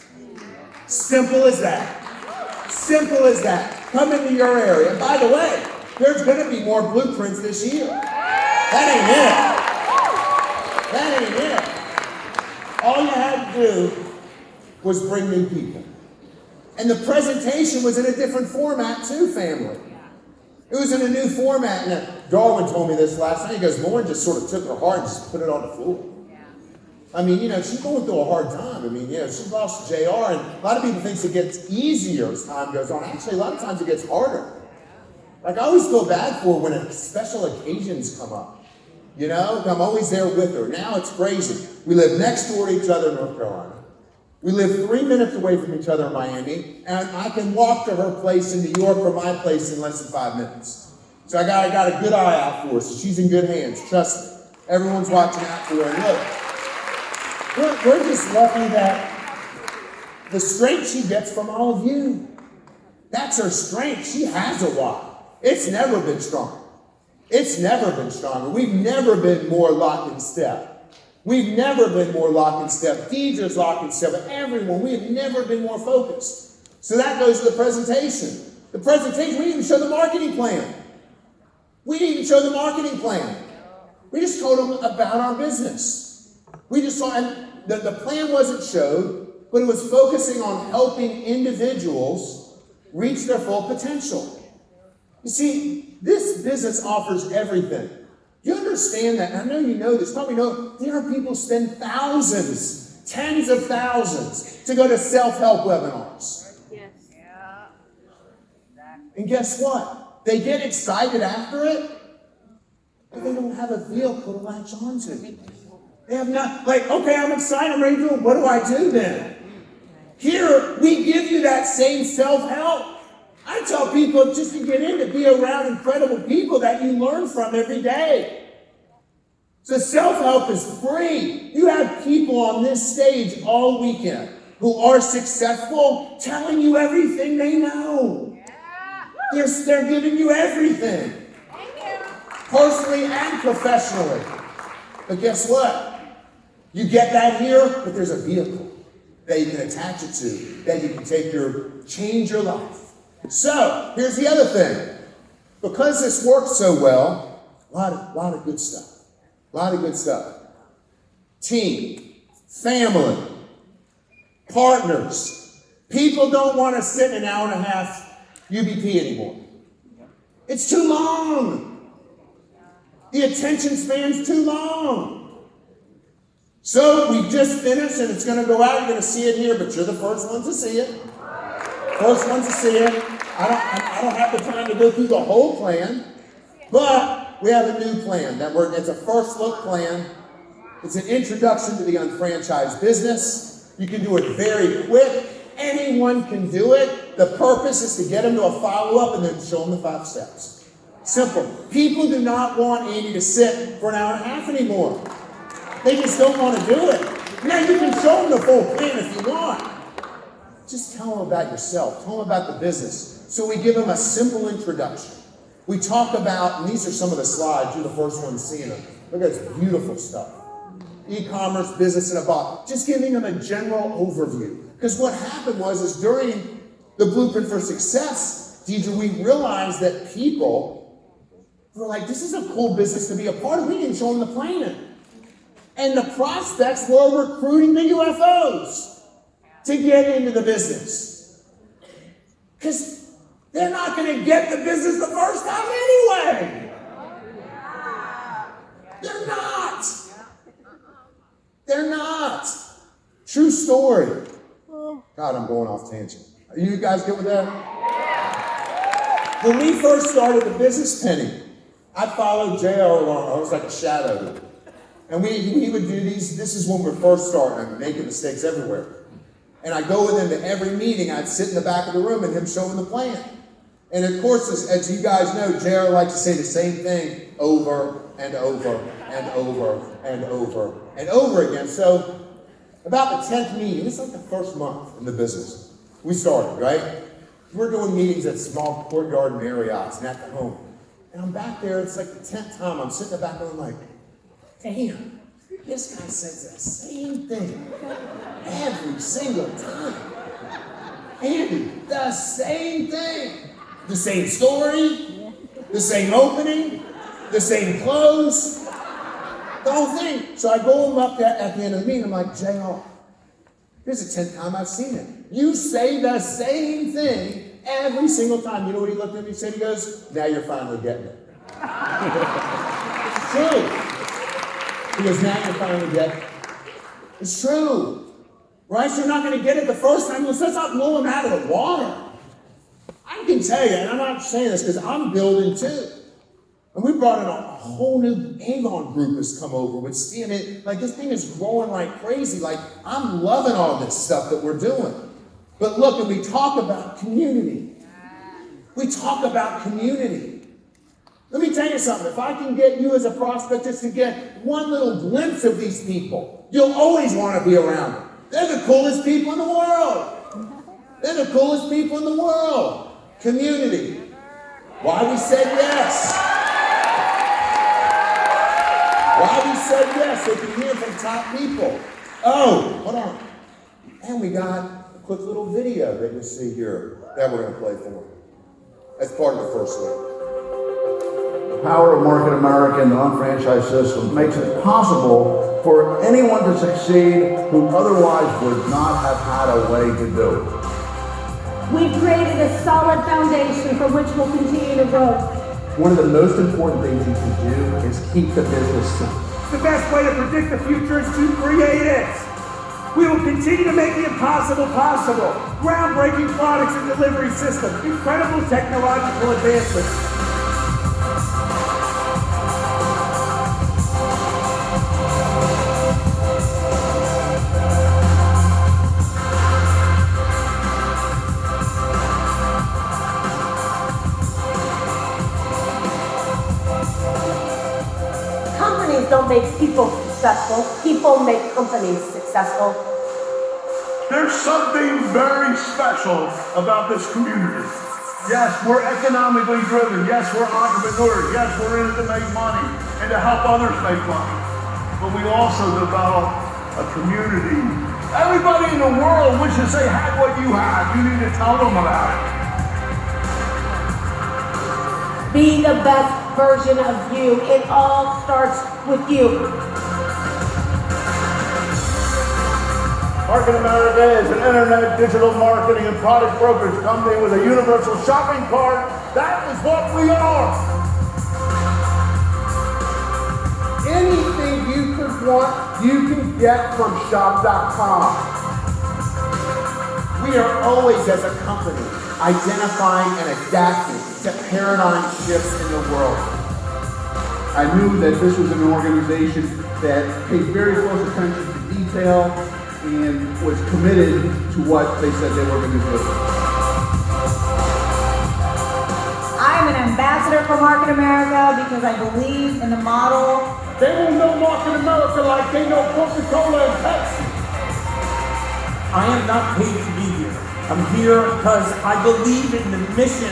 Simple as that. Simple as that. Come into your area. And by the way, there's going to be more blueprints this year. That ain't it. That ain't it. All you had to do was bring new people. And the presentation was in a different format too, family. It was in a new format. And Darwin told me this last night. He goes, Lauren just sort of took her heart and just put it on the floor. I mean, she's going through a hard time. I mean, she lost JR, and a lot of people think it gets easier as time goes on. Actually, a lot of times it gets harder. Like, I always feel bad for her when special occasions come up. I'm always there with her. Now it's crazy. We live next door to each other in North Carolina. We live 3 minutes away from each other in Miami, and I can walk to her place in New York or my place in less than 5 minutes. So I got a good eye out for her, so she's in good hands. Trust me. Everyone's watching out for her. And look, we're just lucky that the strength she gets from all of you. That's her strength. She has a why. It's never been stronger. It's never been stronger. We've never been more locked in step. We've never been more locked in step. Deidre's locked in step with everyone. We have never been more focused. So that goes to the presentation. The presentation, we didn't even show the marketing plan. We didn't even show the marketing plan. We just told them about our business. We just saw, and the plan wasn't showed, but it was focusing on helping individuals reach their full potential. You see, this business offers everything. You understand that? And I know you know this. Probably know there are people who spend thousands, tens of thousands to go to self-help webinars. Yes. Yeah. And guess what? They get excited after it, but they don't have a vehicle to latch onto. They have not, okay, I'm excited, I'm ready to do it. What do I do then? Here, we give you that same self-help. I tell people just to get in, to be around incredible people that you learn from every day. So self-help is free. You have people on this stage all weekend who are successful telling you everything they know. Yeah. They're giving you everything. Thank you. Personally and professionally. But guess what? You get that here, but there's a vehicle that you can attach it to, that you can change your life. So, here's the other thing. Because this works so well, a lot of good stuff. A lot of good stuff. Team, family, partners. People don't want to sit an hour and a half UBP anymore. It's too long. The attention span's too long. So, we just finished, and it's going to go out. You're going to see it here, but you're the first ones to see it. First ones to see it. I don't have the time to go through the whole plan, but we have a new plan. It's a first look plan. It's an introduction to the unfranchised business. You can do it very quick. Anyone can do it. The purpose is to get them to a follow-up and then show them the 5 steps. Simple. People do not want Andy to sit for an hour and a half anymore. They just don't want to do it. Now, you can show them the full plan if you want. Just tell them about yourself. Tell them about the business. So we give them a simple introduction. We talk about, and these are some of the slides. You're the first one seeing them. Look at this beautiful stuff. E-commerce, business in a box. Just giving them a general overview. Because what happened is during the Blueprint for Success, Deidre, we realized that people were like, this is a cool business to be a part of. We didn't show them the plan. And the prospects were recruiting the UFOs to get into the business. Because they're not going to get the business the first time anyway. They're not. They're not. True story. God, I'm going off tangent. Are you guys good with that? When we first started the business, Penny, I followed JR along. I was like a shadow. And we would do these. This is when we're first starting. I'm making mistakes everywhere. And I go with him to every meeting. I'd sit in the back of the room and him showing the plan. And of course, as you guys know, JR likes to say the same thing over and over and over and over and over again. So about the 10th meeting, it's like the first month in the business, we started, right? We're doing meetings at small courtyard Marriotts and at the home. And I'm back there, it's like the 10th time. I'm sitting in the back and I'm like, damn, this guy says the same thing every single time. Andy, the same thing. The same story, the same opening, the same close, the whole thing. So I go him up at the end of the meeting, I'm like, JR, this is the 10th time I've seen it. You say the same thing every single time. You know what he looked at me and said? He goes, now you're finally getting it. It's true. He goes, now you're finally getting it. It's true. Right? So you're not going to get it the first time. Let's not blow him out of the water. I can tell you, and I'm not saying this because I'm building too. And we brought in a whole new Avon group has come over with Steve. And like this thing is growing like crazy. Like I'm loving all this stuff that we're doing. But look, and we talk about community. We talk about community. Let me tell you something. If I can get you as a prospect just to get one little glimpse of these people, you'll always want to be around them. They're the coolest people in the world. They're the coolest people in the world. Community. Why we said yes. Why we said yes. They can hear from top people. Oh, hold on. And we got a quick little video that you see here that we're going to play for them. That's part of the first look. The power of Market America and the unfranchised system makes it possible for anyone to succeed who otherwise would not have had a way to do it. We've created a solid foundation from which we'll continue to grow. One of the most important things you can do is keep the business simple. The best way to predict the future is to create it. We will continue to make the impossible possible. Groundbreaking products and delivery systems, incredible technological advancements. Companies don't make people successful. People make companies successful. There's something very special about this community. Yes, we're economically driven. Yes, we're entrepreneurs. Yes, we're in it to make money and to help others make money. But we also develop a community. Everybody in the world wishes they had what you have. You need to tell them about it. Be the best version of you. It all starts with you. Market America is an internet digital marketing and product brokerage company with a universal shopping cart. That is what we are. Anything you could want, you can get from shop.com. We are always, as a company, identifying and adapting to paradigm shifts in the world. I knew that this was an organization that paid very close attention to detail and was committed to what they said they were going to do. I'm an ambassador for Market America because I believe in the model. They won't know Market America like they know Coca-Cola and Pepsi. I am not paid to be here. I'm here because I believe in the mission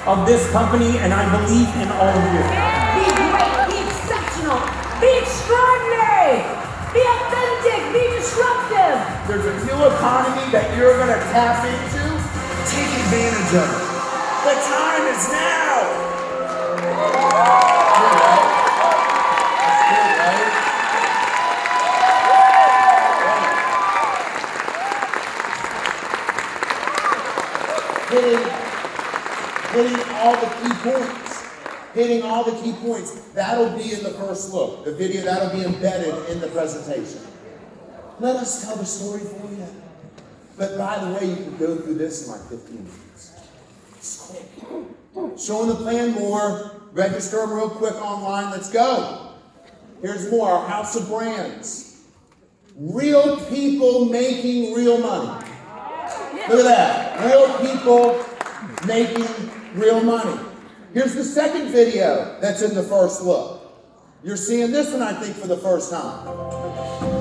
of this company and I believe in all of you. Be great. Be exceptional. Be extraordinary. Be authentic. Be disruptive. There's a new economy that you're going to tap into. Take advantage of it. The time is now. Hitting all the key points. Hitting all the key points. That'll be in the first look. The video, that'll be embedded in the presentation. Let us tell the story for you. But by the way, you can go through this in like 15 minutes. It's quick. Showing the plan more. Register them real quick online. Let's go. Here's more. Our House of Brands. Real people making real money. Look at that. Real people making real money. Here's the second video that's in the first look. You're seeing this one, I think, for the first time.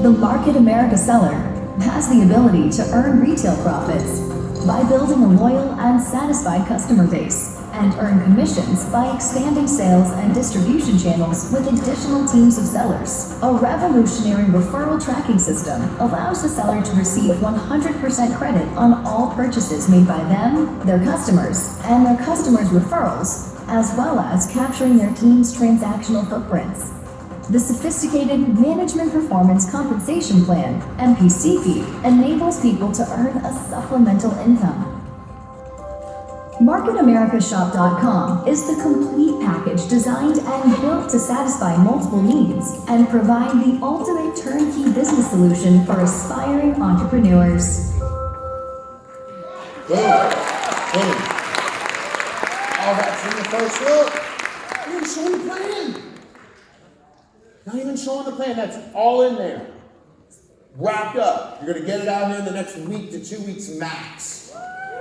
The Market America seller has the ability to earn retail profits by building a loyal and satisfied customer base and earn commissions by expanding sales and distribution channels with additional teams of sellers. A revolutionary referral tracking system allows the seller to receive 100% credit on all purchases made by them, their customers, and their customers' referrals, as well as capturing their team's transactional footprints. The sophisticated Management Performance Compensation Plan, MPCP, enables people to earn a supplemental income. MarketAmericaShop.com is the complete package designed and built to satisfy multiple needs and provide the ultimate turnkey business solution for aspiring entrepreneurs. Boom. Boom. All that's in the first look. Not even showing the plan. Not even showing the plan. That's all in there. Wrapped up. You're going to get it out here in the next week to 2 weeks max.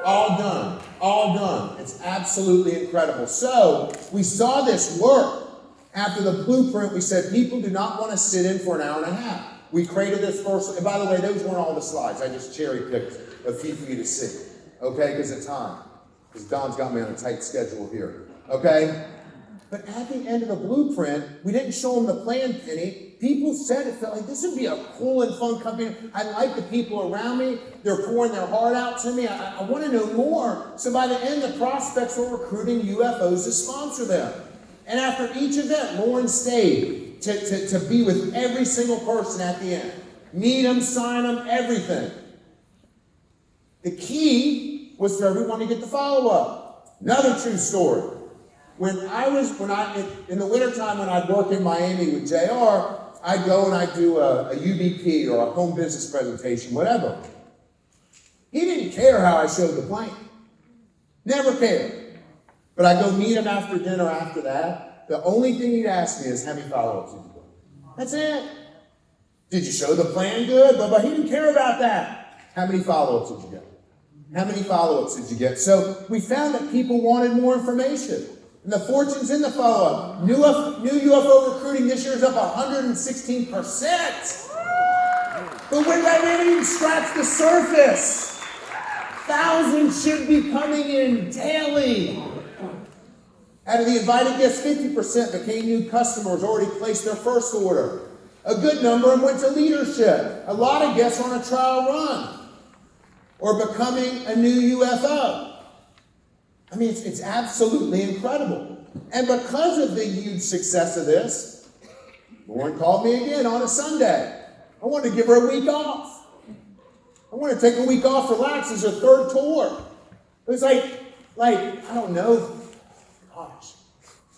All done. All done. It's absolutely incredible. So, we saw this work. After the blueprint, we said people do not want to sit in for an hour and a half. We created this first, and by the way, those weren't all the slides. I just cherry-picked a few for you to see. Okay, because of time. Because Don's got me on a tight schedule here. Okay? But at the end of the blueprint, we didn't show them the plan, Penny. People said it felt like this would be a cool and fun company. I like the people around me. They're pouring their heart out to me. I want to know more. So by the end, the prospects were recruiting UFOs to sponsor them. And after each event, Lauren stayed to be with every single person at the end. Meet them, sign them, everything. The key was for everyone to get the follow-up. Another true story. In the wintertime when I'd work in Miami with JR, I'd go and I'd do a UBP or a home business presentation, whatever. He didn't care how I showed the plane. Never cared. But I'd go meet him after dinner after that. The only thing he'd ask me is, how many follow-ups did you do? That's it. Did you show the plan good? But he didn't care about that. How many follow-ups did you get? How many follow-ups did you get? So we found that people wanted more information. And the fortune's in the follow-up. New UFO recruiting this year is up 116%. But we haven't even scratched the surface. Thousands should be coming in daily. Out of the invited guests, 50% became new customers, already placed their first order. A good number of them went to leadership. A lot of guests are on a trial run or becoming a new UFO. I mean, it's absolutely incredible. And because of the huge success of this, Lauren called me again on a Sunday. I wanted to give her a week off. I wanted to take a week off, relax. It's her third tour. It was like, I don't know,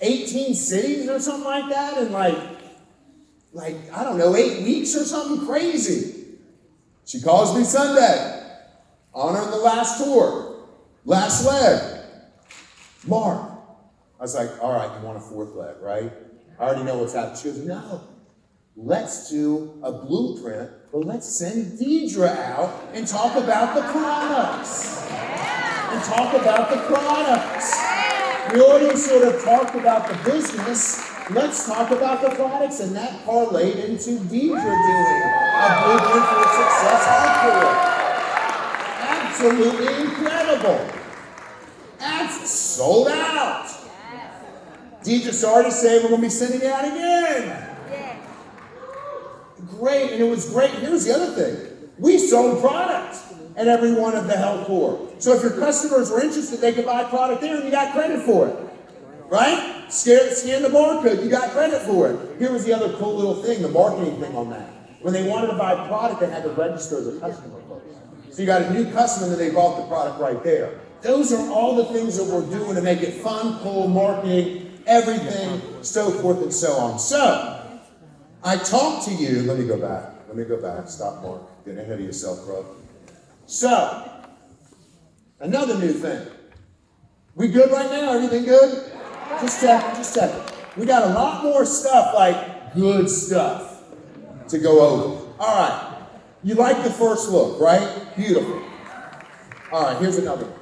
18 cities or something like that in I don't know, 8 weeks or something crazy. She calls me Sunday, honoring the last tour, last leg. Mark. I was like, all right, you want a fourth leg, right? I already know what's happening. She goes, no, let's do a blueprint, but let's send Deidre out and talk about the products. And talk about the products. We already sort of talked about the business. Let's talk about the products. And that parlayed into Deidre doing a blueprint for success hardcore. Absolutely incredible. That's sold out. Deidre's already saying we're going to be sending it out again. Great, and it was great. Here's the other thing. We sold product at every one of the Hell Corps. So if your customers were interested, they could buy product there and you got credit for it. Right? Scan the barcode, you got credit for it. Here was the other cool little thing, the marketing thing on that. When they wanted to buy product, they had to register as a customer first. So you got a new customer and then they bought the product right there. Those are all the things that we're doing to make it fun, cool, marketing, everything, so forth and so on. So, I talked to you, let me go back, stop, Mark, get ahead of yourself, bro. So, another new thing. We good right now, everything good? Just check. We got a lot more stuff, like good stuff, to go over. All right, you like the first look, right? Beautiful. All right, here's another one.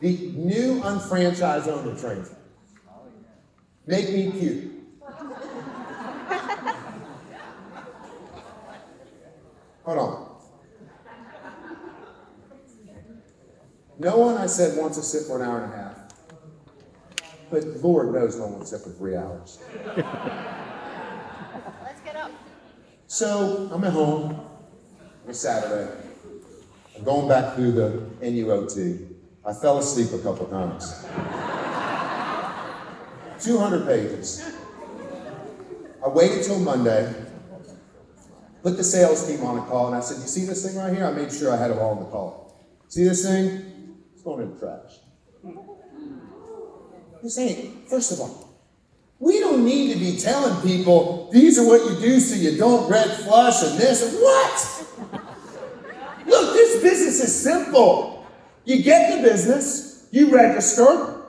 The new unfranchised owner training. Make me cute. Hold on. No one, I said, wants to sit for an hour and a half. But Lord knows no one wants to sit for 3 hours. Let's get up. So I'm at home. It's Saturday. I'm going back through the NUOT. I fell asleep a couple times. 200 pages. I waited till Monday, put the sales team on a call, and I said, you see this thing right here? I made sure I had them all on the call. See this thing? It's going in the trash. This ain't, first of all, we don't need to be telling people, these are what you do so you don't red flush and this and what? Look, this business is simple. You get the business, you register,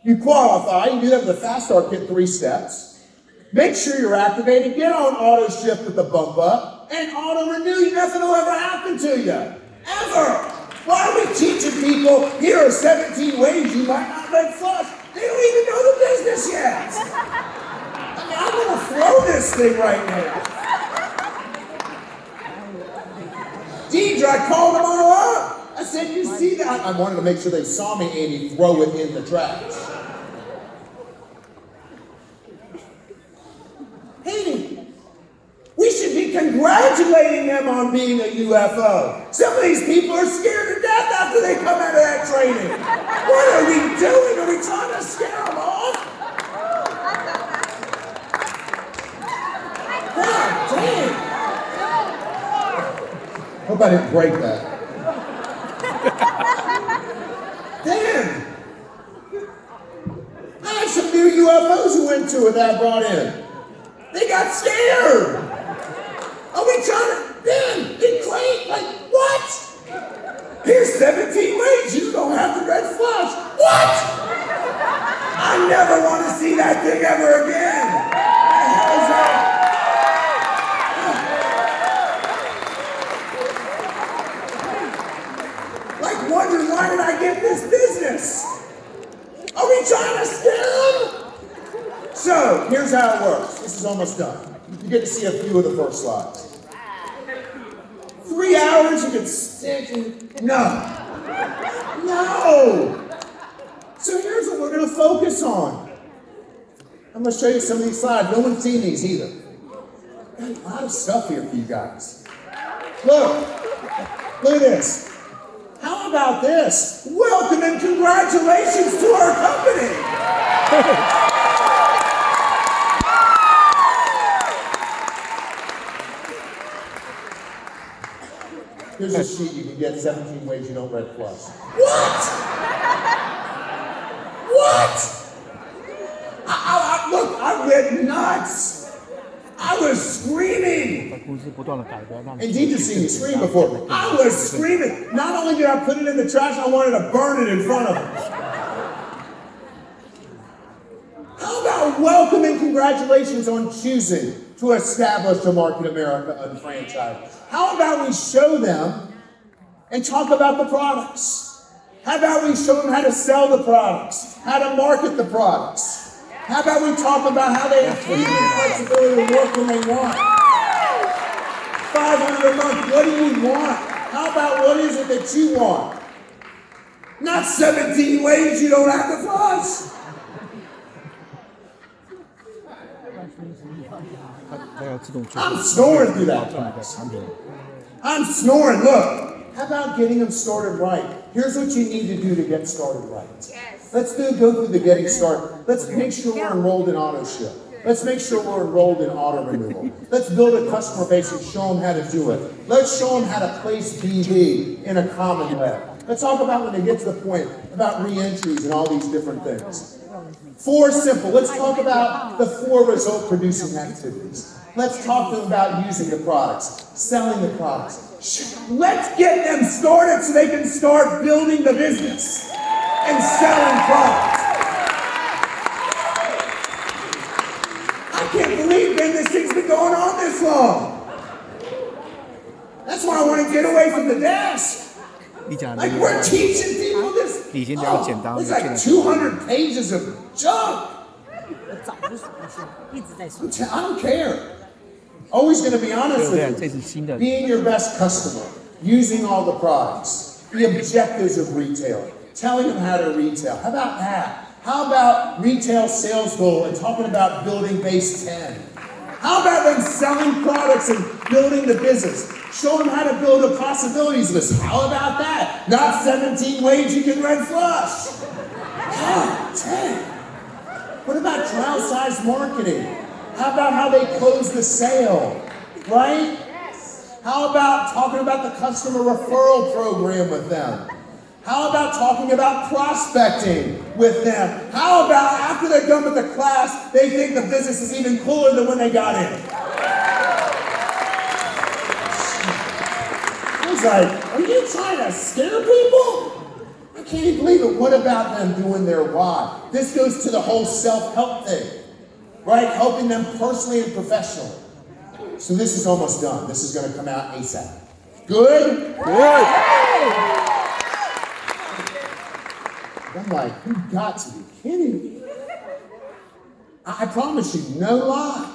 you qualify, you do that with a fast start kit 3 steps. Make sure you're activated, get on auto ship with the bump up, and auto renew. Nothing will ever happen to you. Ever. Why are we teaching people, here are 17 ways you might not red flush? They don't even know the business yet. I mean, I'm going to throw this thing right now. Deidre, I called them all up. I said, you see that? I wanted to make sure they saw me, Andy, throw it in the trash. Hey, we should be congratulating them on being a UFO. Some of these people are scared to death after they come out of that training. What are we doing? Are we trying to scare them off? God damn. Hope I didn't break that. Damn. I had some new UFOs who went to it that I brought in. They got scared. Are we trying to, damn, it's great. Like, what? Here's 17 ways you don't have the red flush. What? I never want to see that thing ever again. What the hell is that? Like, wondering why did I get this business? Are we trying to scare them? So, here's how it works. This is almost done. You get to see a few of the first slides. 3 hours, you get sick and no. So here's what we're going to focus on. I'm going to show you some of these slides. No one's seen these either. Got a lot of stuff here for you guys. Look at this. How about this? Welcome and congratulations to our company. Here's a sheet you can get 17 ways you don't red flush. What? What? Look, I went nuts. I was screaming. And Deidre's seen me scream before. I was screaming. Not only did I put it in the trash, I wanted to burn it in front of them. How about welcome and congratulations on choosing to establish a Marc in America unfranchised? How about we show them and talk about the products? How about we show them how to sell the products, how to market the products? How about we talk about how they have freedom and flexibility to work when they want? $500 a month, what do you want? How about what is it that you want? Not 17 ways you don't have to flush. I'm snoring through that class. I'm snoring. Look, how about getting them started right? Here's what you need to do to get started right. Yes. Let's go through the getting started. Let's make sure we're enrolled in auto ship. Let's make sure we're enrolled in auto renewal. Let's build a customer base and show them how to do it. Let's show them how to place BD in a common web. Let's talk about when they get to the point about re-entries and all these different things. 4 simple. Let's talk about the 4 result producing activities. Let's talk to them about using the products, selling the products. Let's get them started so they can start building the business and selling products. I can't believe, Ben, this thing's been going on this long. That's why I want to get away from the desk. Like, we're teaching people this. It's like 200 pages of junk. I don't care. Always going to be honest with you. Being your best customer, using all the products, the objectives of retailing, telling them how to retail. How about that? How about retail sales goal and talking about building base 10? How about them selling products and building the business? Show them how to build a possibilities list. How about that? Not 17 ways you can red flush. God dang. What about trial size marketing? How about how they close the sale, right? How about talking about the customer referral program with them? How about talking about prospecting with them? How about after they're done with the class, they think the business is even cooler than when they got in? I was like, are you trying to scare people? I can't even believe it. What about them doing their why? This goes to the whole self-help thing, right? Helping them personally and professionally. So this is almost done. This is going to come out ASAP. Good? Good. I'm like, you got to be kidding me. I promise you, no lie.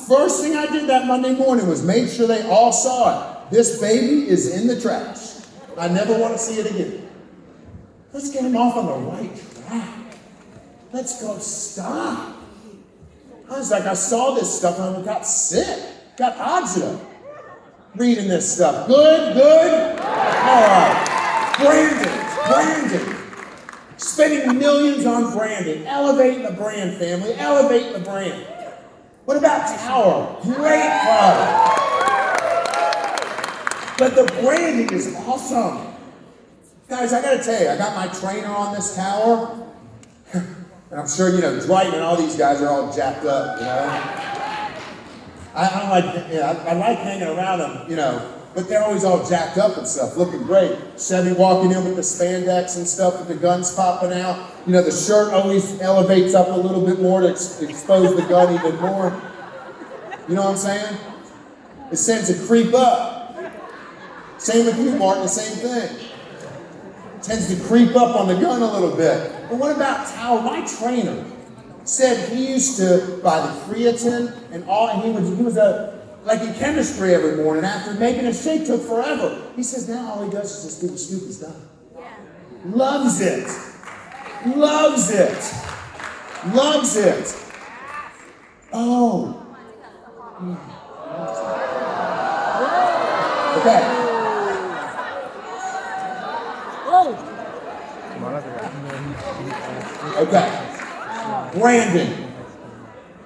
First thing I did that Monday morning was make sure they all saw it. This baby is in the trash. I never want to see it again. Let's get him off on the right track. Let's go stop. I was like, I saw this stuff and I got sick. Got agita. Reading this stuff. Good, good. All right. Branding. Spending millions on branding, elevating the brand, family, elevating the brand. What about Tower? Great product. But the branding is awesome. Guys, I gotta tell you, I got my trainer on this Tower. And I'm sure, Dwight and all these guys are all jacked up, I like hanging around them, but they're always all jacked up and stuff, looking great. Chevy walking in with the spandex and stuff with the guns popping out. The shirt always elevates up a little bit more to expose the gun even more. You know what I'm saying? It sends a creep up. Same with you, Mark, the same thing. It tends to creep up on the gun a little bit. But what about Tower? My trainer said he used to buy the creatine and all, and he was like in chemistry every morning after making a shake took forever. He says now all he does is just do the scoop, he's done. Yeah. Loves it. Loves it. Loves it. Oh. Okay. Okay. Branding.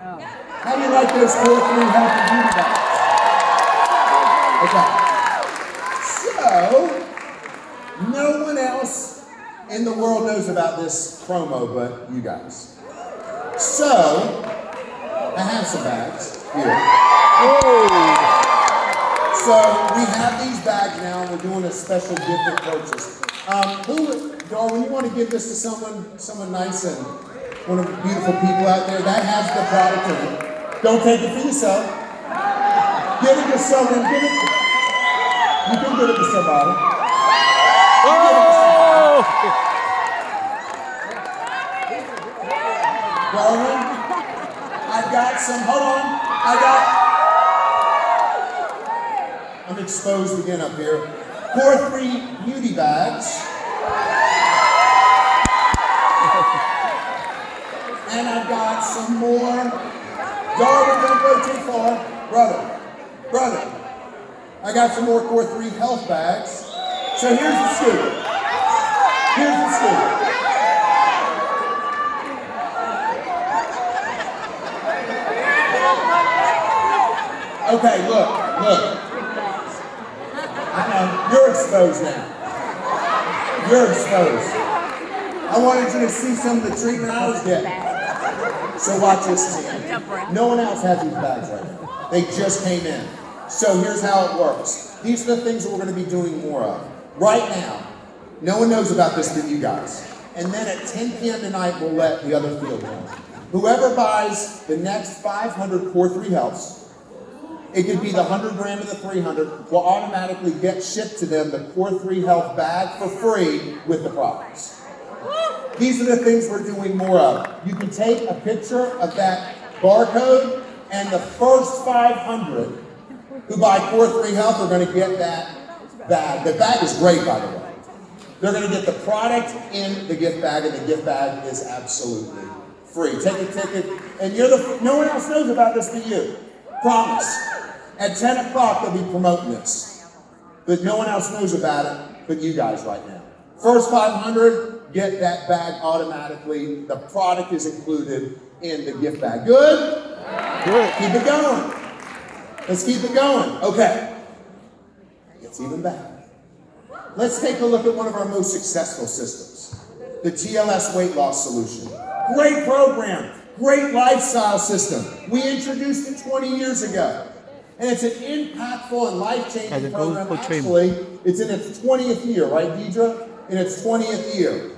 How do you like those 4-3 health and beauty bags? Okay. So, no one else in the world knows about this promo but you guys. So, I have some bags here. So, we have these bags now and we're doing a special gifted purchase. Darwin, you want to give this to someone nice and one of the beautiful people out there that has the product in it. Don't take it for yourself. Give it to someone. You can give it to somebody. Darwin, I've got some. Hold on. I'm exposed again up here. 4-3 beauty bags. And I've got some more. Darwin, don't go too far. Brother. I got some more 4-3 health bags. So here's the scoop. Okay, look. I know, you're exposed now. I wanted you to see some of the treatment I was getting. So watch this team. No one else has these bags right now. They just came in. So here's how it works. These are the things that we're going to be doing more of. Right now, no one knows about this but you guys. And then at 10 p.m. tonight, we'll let the other field know. Whoever buys the next 500 4-3 healths, it could be the 100 grand or the 300, will automatically get shipped to them the 4-3 health bag for free with the products. These are the things we're doing more of. You can take a picture of that barcode, and the first 500 who buy 4-3 health are going to get that bag. The bag is great, by the way. They're going to get the product in the gift bag, and the gift bag is absolutely free. Take a ticket, and no one else knows about this but you. Promise. At 10 o'clock, they'll be promoting this. But no one else knows about it but you guys right now. First 500, get that bag automatically. The product is included in the gift bag. Good? Good. Keep it going. Let's keep it going. Okay. It's even better. Let's take a look at one of our most successful systems, the TLS weight loss solution. Great program, great lifestyle system. We introduced it 20 years ago. And it's an impactful and life-changing program. Actually, it's in its 20th year, right, Deidre? In its 20th year,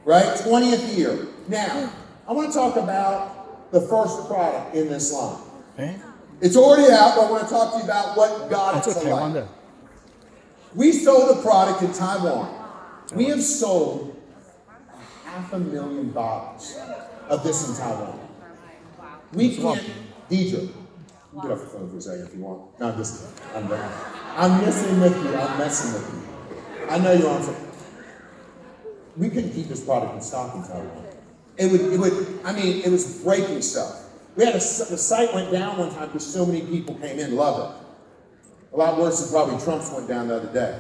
right? 20th year. Now, I want to talk about the first product in this line. It's already out, but I want to talk to you about what got it to life. We sold a product in Taiwan. We have sold 500,000 bottles of this in Taiwan. We can't, Deidre, get off the phone for a second if you want. No, I'm just kidding. I'm messing with you. I'm messing with you. I know you're on something. We couldn't keep this product in stock in Taiwan. It was breaking stuff. We had the site went down one time because so many people came in, love it. A lot worse than probably Trump's went down the other day.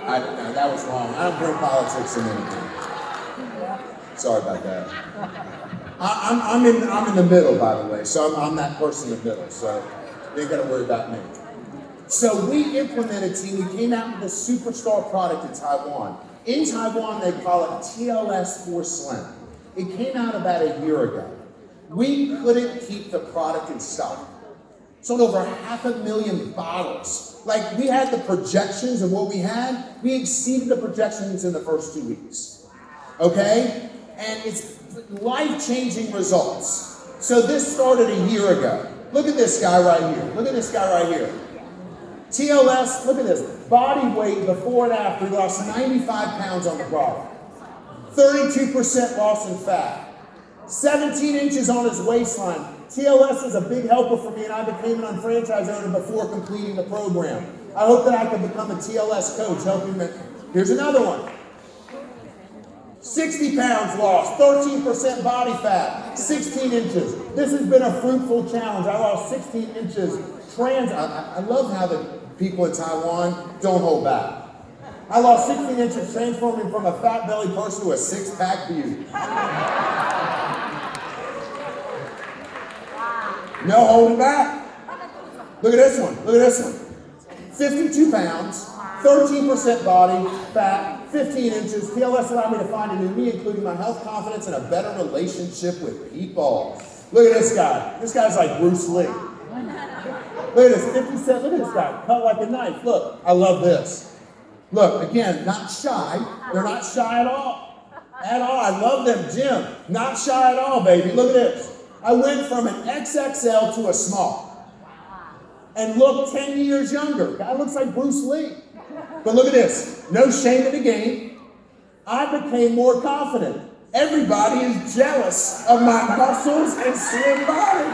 No, that was wrong. I don't bring politics in anything. Sorry about that. I'm in the middle, by the way, so I'm that person in the middle, so you ain't got to worry about me. So we implemented, we came out with a superstar product in Taiwan. In Taiwan, they call it TLS 4 Slim. It came out about a year ago. We couldn't keep the product in stock. Sold over 500,000 bottles. Like, we had the projections of what we had. We exceeded the projections in the first 2 weeks. Okay? And it's life-changing results. So this started a year ago. Look at this guy right here. Look at this guy right here. TLS, look at this. Body weight before and after, he lost 95 pounds on the product. 32% loss in fat. 17 inches on his waistline. TLS is a big helper for me, and I became an unfranchised owner before completing the program. I hope that I can become a TLS coach, helping me. Here's another one. 60 pounds lost, 13% body fat, 16 inches. This has been a fruitful challenge. I lost 16 inches. I love how the people in Taiwan don't hold back. I lost 16 inches, transforming from a fat belly person to a six-pack beauty. No holding back. Look at this one. Look at this one. 52 pounds, 13% body fat, 15 inches. TLS allowed me to find a new me, including my health, confidence, and a better relationship with people. Look at this guy. This guy's like Bruce Lee. Look at this, 57. Look at this guy, cut like a knife. Look, I love this. Look, again, not shy. They're not shy at all. At all. I love them, Jim. Not shy at all, baby. Look at this. I went from an XXL to a small. And look 10 years younger. Guy looks like Bruce Lee. But look at this. No shame in the game. I became more confident. Everybody is jealous of my muscles and slim body.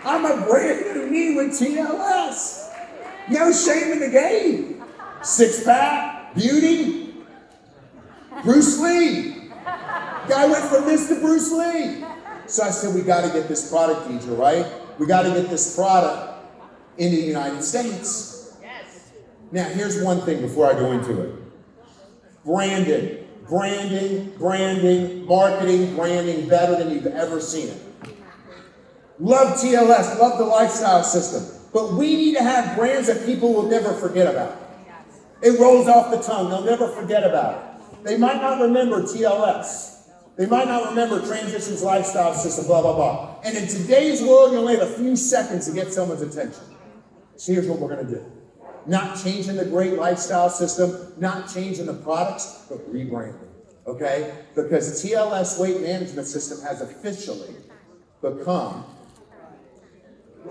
I'm a brand new me with TLS. No shame in the game. Six-pack, beauty, Bruce Lee. Guy went from this to Bruce Lee. So I said, we got to get this product, Deidre, right? We got to get this product in the United States. Yes. Now, here's one thing before I go into it. Branding, marketing, branding better than you've ever seen it. Love TLS, love the lifestyle system. But we need to have brands that people will never forget about. It rolls off the tongue. They'll never forget about it. They might not remember TLS. They might not remember Transitions Lifestyle System, blah, blah, blah. And in today's world, you only have a few seconds to get someone's attention. So here's what we're going to do. Not changing the great lifestyle system, not changing the products, but rebranding, okay? Because TLS Weight Management System has officially become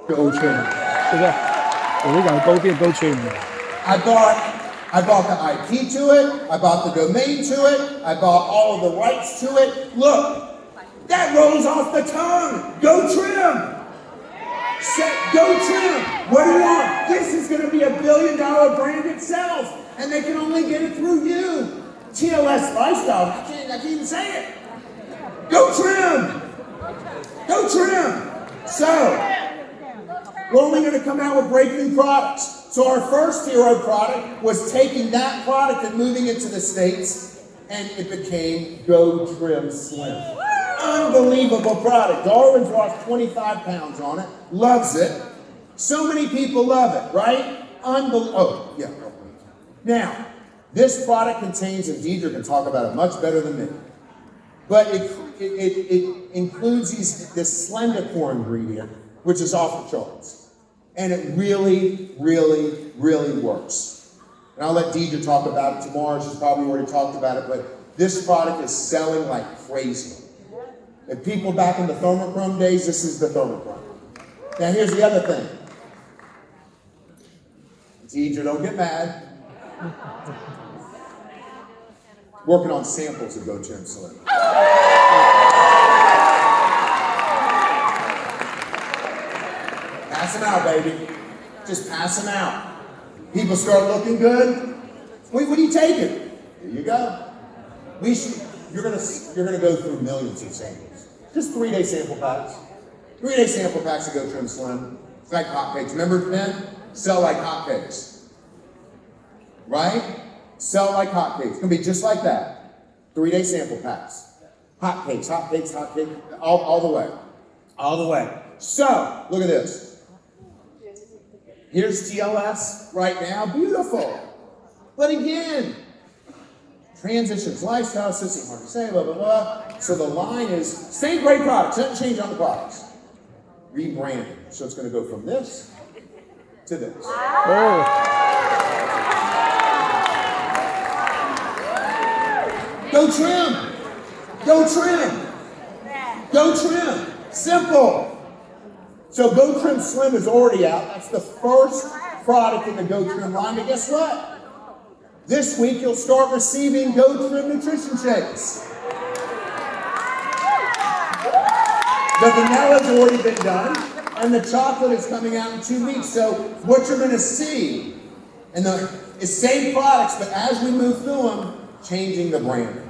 Go train. 是不是？我会讲高变 Go train. I bought the IP to it, I bought the domain to it, I bought all of the rights to it. Look, that rolls off the tongue. Go trim. Go Trim. What do you want? This is going to be $1 billion brand itself, and they can only get it through you. TLS Lifestyle. I can't even say it. Go Trim. Go Trim. So, we're only going to come out with breakthrough products. So our first hero product was taking that product and moving it to the States, and it became Go Trim Slim. Unbelievable product. Darwin's lost 25 pounds on it. Loves it. So many people love it, right? Oh, yeah. Now, this product contains, and Deidre can talk about it much better than me, but it includes this Slendicore ingredient, which is off the charts. And it really, really, really works. And I'll let Deidre talk about it tomorrow. She's probably already talked about it, but this product is selling like crazy. And people back in the thermochrome days, this is the thermochrome. Now here's the other thing. Deidre, don't get mad. Working on samples of Go Trim Slim. Pass them out, baby. Just pass them out. People start looking good. Wait, what are you taking? Here you go. You're gonna go through millions of samples. Just 3-day sample packs. 3-day sample packs of Go Trim Slim. It's like hotcakes. Remember, men? Sell like hotcakes. Right? Sell like hotcakes. It's gonna be just like that. 3-day sample packs. Hotcakes, hotcakes, hotcakes. All the way. All the way. So, look at this. Here's TLS right now. Beautiful. But again, transitions, lifestyle system, hard to say, blah, blah, blah. So the line is, same great products, doesn't change on the products. Rebranding. So it's going to go from this to this. Oh. Go Trim. Go Trim. Go Trim. Simple. So Go Trim Slim is already out. That's the first product in the Go Trim line. But guess what? This week, you'll start receiving Go Trim nutrition shakes. The vanilla's already been done, and the chocolate is coming out in 2 weeks. So what you're going to see, and is same products, but as we move through them, changing the branding.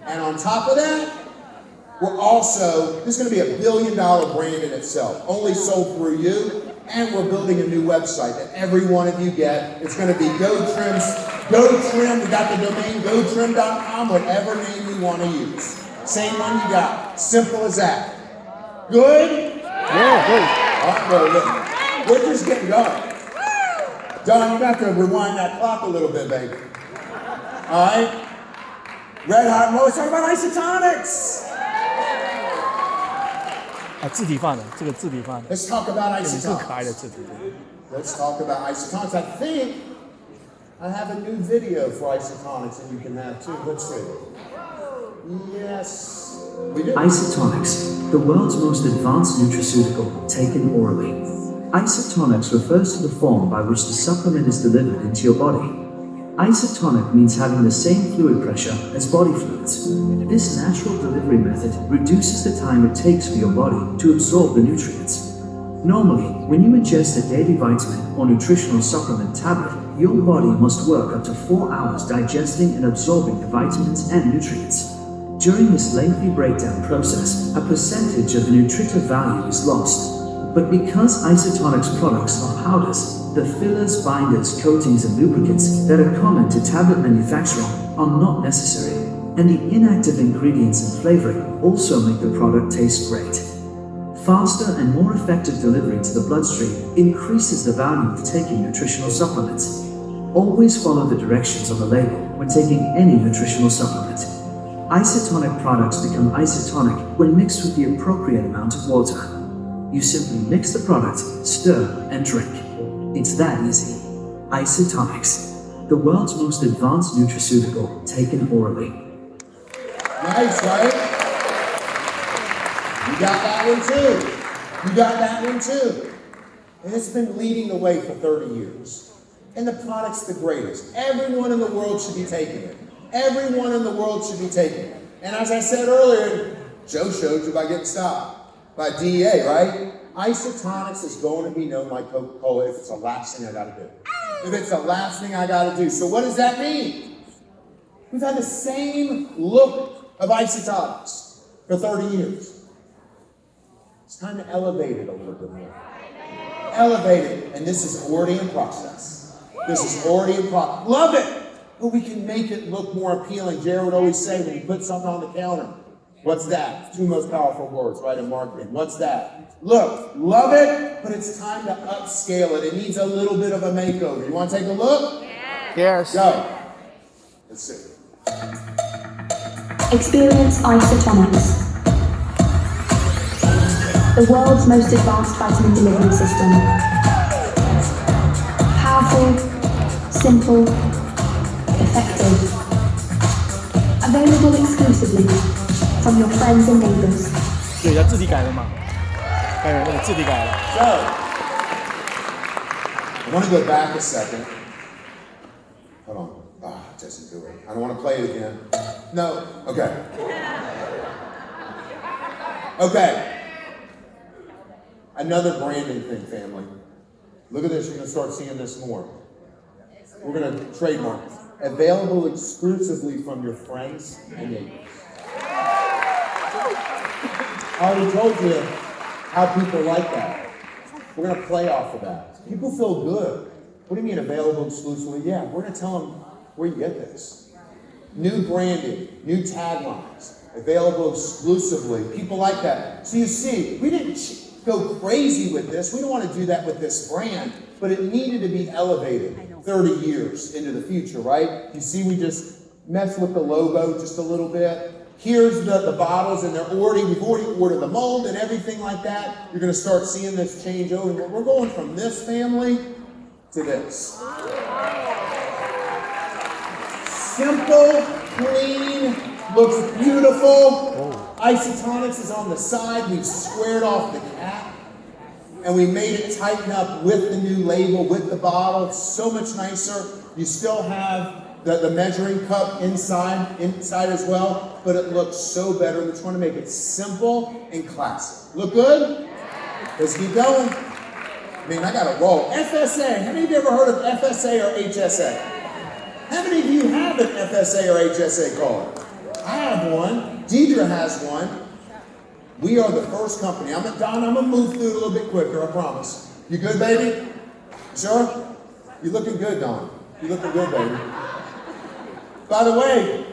And on top of that, we're also, this is going to be $1 billion brand in itself, only sold through you. And we're building a new website that every one of you get. It's going to be Go Trim. We got the domain gotrim.com, whatever name you want to use. Same one you got. Simple as that. Good? Yeah, good. All right, we're just getting going. Don, you got to rewind that clock a little bit, baby. All right? Red Hot and let's talk about isotonics. 字体化的，这个字体化的。 Let's talk about 更可爱的 isotonics. 字体。 Let's talk about isotonics. I think I have a new video for isotonics that you can have too. Let's see. Yes. We do. Isotonics, the world's most advanced nutraceutical taken orally. Isotonics refers to the form by which the supplement is delivered into your body. Isotonic means having the same fluid pressure as body fluids. This natural delivery method reduces the time it takes for your body to absorb the nutrients. Normally, when you ingest a daily vitamin or nutritional supplement tablet, your body must work up to 4 hours digesting and absorbing the vitamins and nutrients. During this lengthy breakdown process, a percentage of the nutritive value is lost. But because Isotonics products are powders, the fillers, binders, coatings, and lubricants that are common to tablet manufacturing are not necessary, and the inactive ingredients and flavoring also make the product taste great. Faster and more effective delivery to the bloodstream increases the value of taking nutritional supplements. Always follow the directions on the label when taking any nutritional supplement. Isotonic products become isotonic when mixed with the appropriate amount of water. You simply mix the product, stir, and drink. It's that easy. Isotonics, the world's most advanced nutraceutical taken orally. Nice, right? You got that one too. You got that one too. And it's been leading the way for 30 years. And the product's the greatest. Everyone in the world should be taking it. Everyone in the world should be taking it. And as I said earlier, Joe showed you by getting stopped. By DEA, right? Isotonics is going to be known like Coca-Cola if it's the last thing I gotta do. If it's the last thing I gotta do. So what does that mean? We've had the same look of Isotonics for 30 years. It's time to elevate it a little bit more. Elevate it. And this is already in process. This is already in process. Love it! But we can make it look more appealing. Jared would always say when you put something on the counter, what's that? 2 most powerful words, right, in marketing. What's that? Look, love it, but it's time to upscale it. It needs a little bit of a makeover. You want to take a look? Yes. Go. Let's see. Experience Isotonics, the world's most advanced vitamin delivery system. Powerful, simple, effective. Available exclusively from your friends and neighbors. 对，它字体改了嘛？改了，那个字体改了。 So, I want to go back a second. Hold on. Ah, it doesn't do it. I don't want to play it again. No. Okay. Okay. Another branding thing, family. Look at this. You're going to start seeing this more. We're going to trademark. Available exclusively from your friends and neighbors. I already told you how people like that. We're going to play off of that. People feel good. What do you mean available exclusively? Yeah, we're going to tell them where you get this. New branding, new taglines, available exclusively. People like that. So you see, we didn't go crazy with this. We don't want to do that with this brand, but it needed to be elevated 30 years into the future, right? You see, we just messed with the logo just a little bit. Here's the bottles, and we've already ordered the mold and everything like that. You're going to start seeing this change over. We're going from this family to this. Simple, clean, looks beautiful. Isotonics is on the side. We've squared off the cap, and we made it tighten up with the new label, with the bottle. It's so much nicer. You still have the measuring cup inside as well, but it looks so better. We just want to make it simple and classic. Look good? Let's keep going. Man, I got to roll. FSA. How many of you ever heard of FSA or HSA? How many of you have an FSA or HSA card? I have one. Deidre has one. We are the first company. Don, I'm going to move through it a little bit quicker, I promise. You good, baby? Sure? You're looking good, Don. You're looking good, baby. By the way,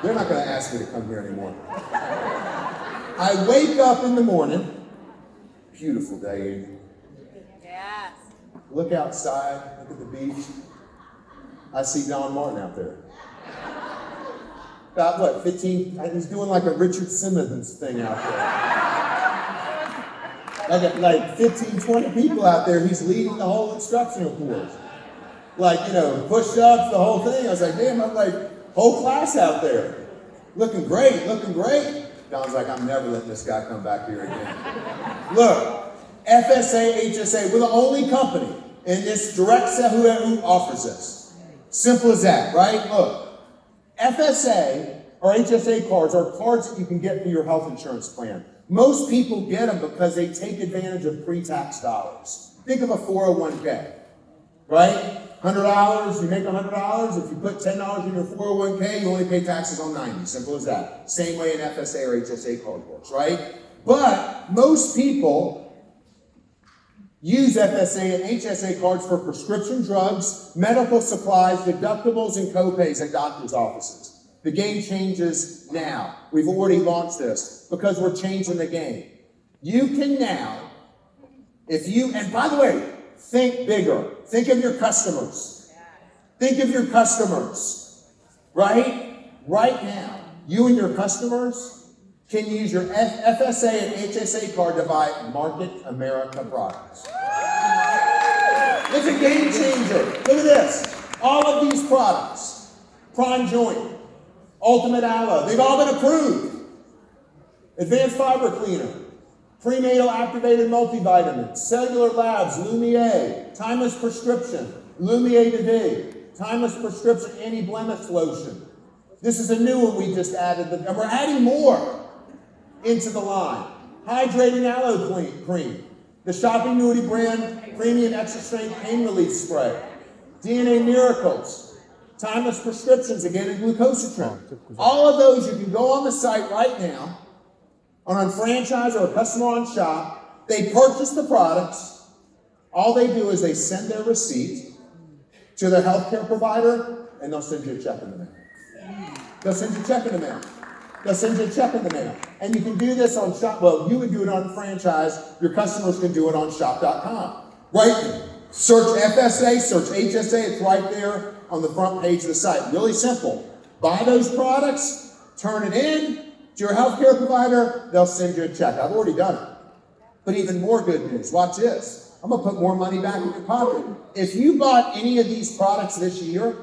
they're not going to ask me to come here anymore. I wake up in the morning. Beautiful day, Amy. Yes. Look outside, look at the beach. I see Don Martin out there. About what, 15? He's doing like a Richard Simmons thing out there. Like 15, 20 people out there. He's leading the whole instructional course. Like, push-ups, the whole thing. I was like, damn, I'm like, whole class out there. Looking great, looking great. Don's like, I'm never letting this guy come back here again. Look, FSA, HSA, we're the only company in this direct sale who offers this. Simple as that, right? Look, FSA or HSA cards are cards that you can get for your health insurance plan. Most people get them because they take advantage of pre-tax dollars. Think of a 401k, right? $100, you make $100. If you put $10 in your 401k, you only pay taxes on $90. Simple as that. Same way an FSA or HSA card works, right? But most people use FSA and HSA cards for prescription drugs, medical supplies, deductibles, and co-pays at doctor's offices. The game changes now. We've already launched this because we're changing the game. You can now, and by the way, think bigger. Think of your customers. Think of your customers, right? Right now, you and your customers can use your FSA and HSA card to buy Market America products. It's a game changer. Look at this. All of these products, Prime Joint, Ultimate Aloe, they've all been approved. Advanced Fiber Cleaner, Prenatal Activated Multivitamin, Cellular Labs, Lumiere, Timeless Prescription, Lumiere DV, Timeless Prescription Anti-Blemish Lotion. This is a new one we just added, and we're adding more into the line. Hydrating aloe cream. The Shopping Nudie brand premium extra strength pain relief spray. DNA Miracles. Timeless prescriptions, again, in glucosatrin. All of those, you can go on the site right now, on franchise or a customer on shop. They purchase the products. All they do is they send their receipt to their healthcare provider, and they'll send you a check in the mail. They'll send you a check in the mail. They'll send you a check in the mail. And you can do this on shop. Well, you would do it on franchise. Your customers can do it on shop.com. Right? Search FSA, search HSA. It's right there on the front page of the site. Really simple. Buy those products, turn it in to your healthcare provider. They'll send you a check. I've already done it. But even more good news. Watch this. I'm going to put more money back in your pocket. If you bought any of these products this year,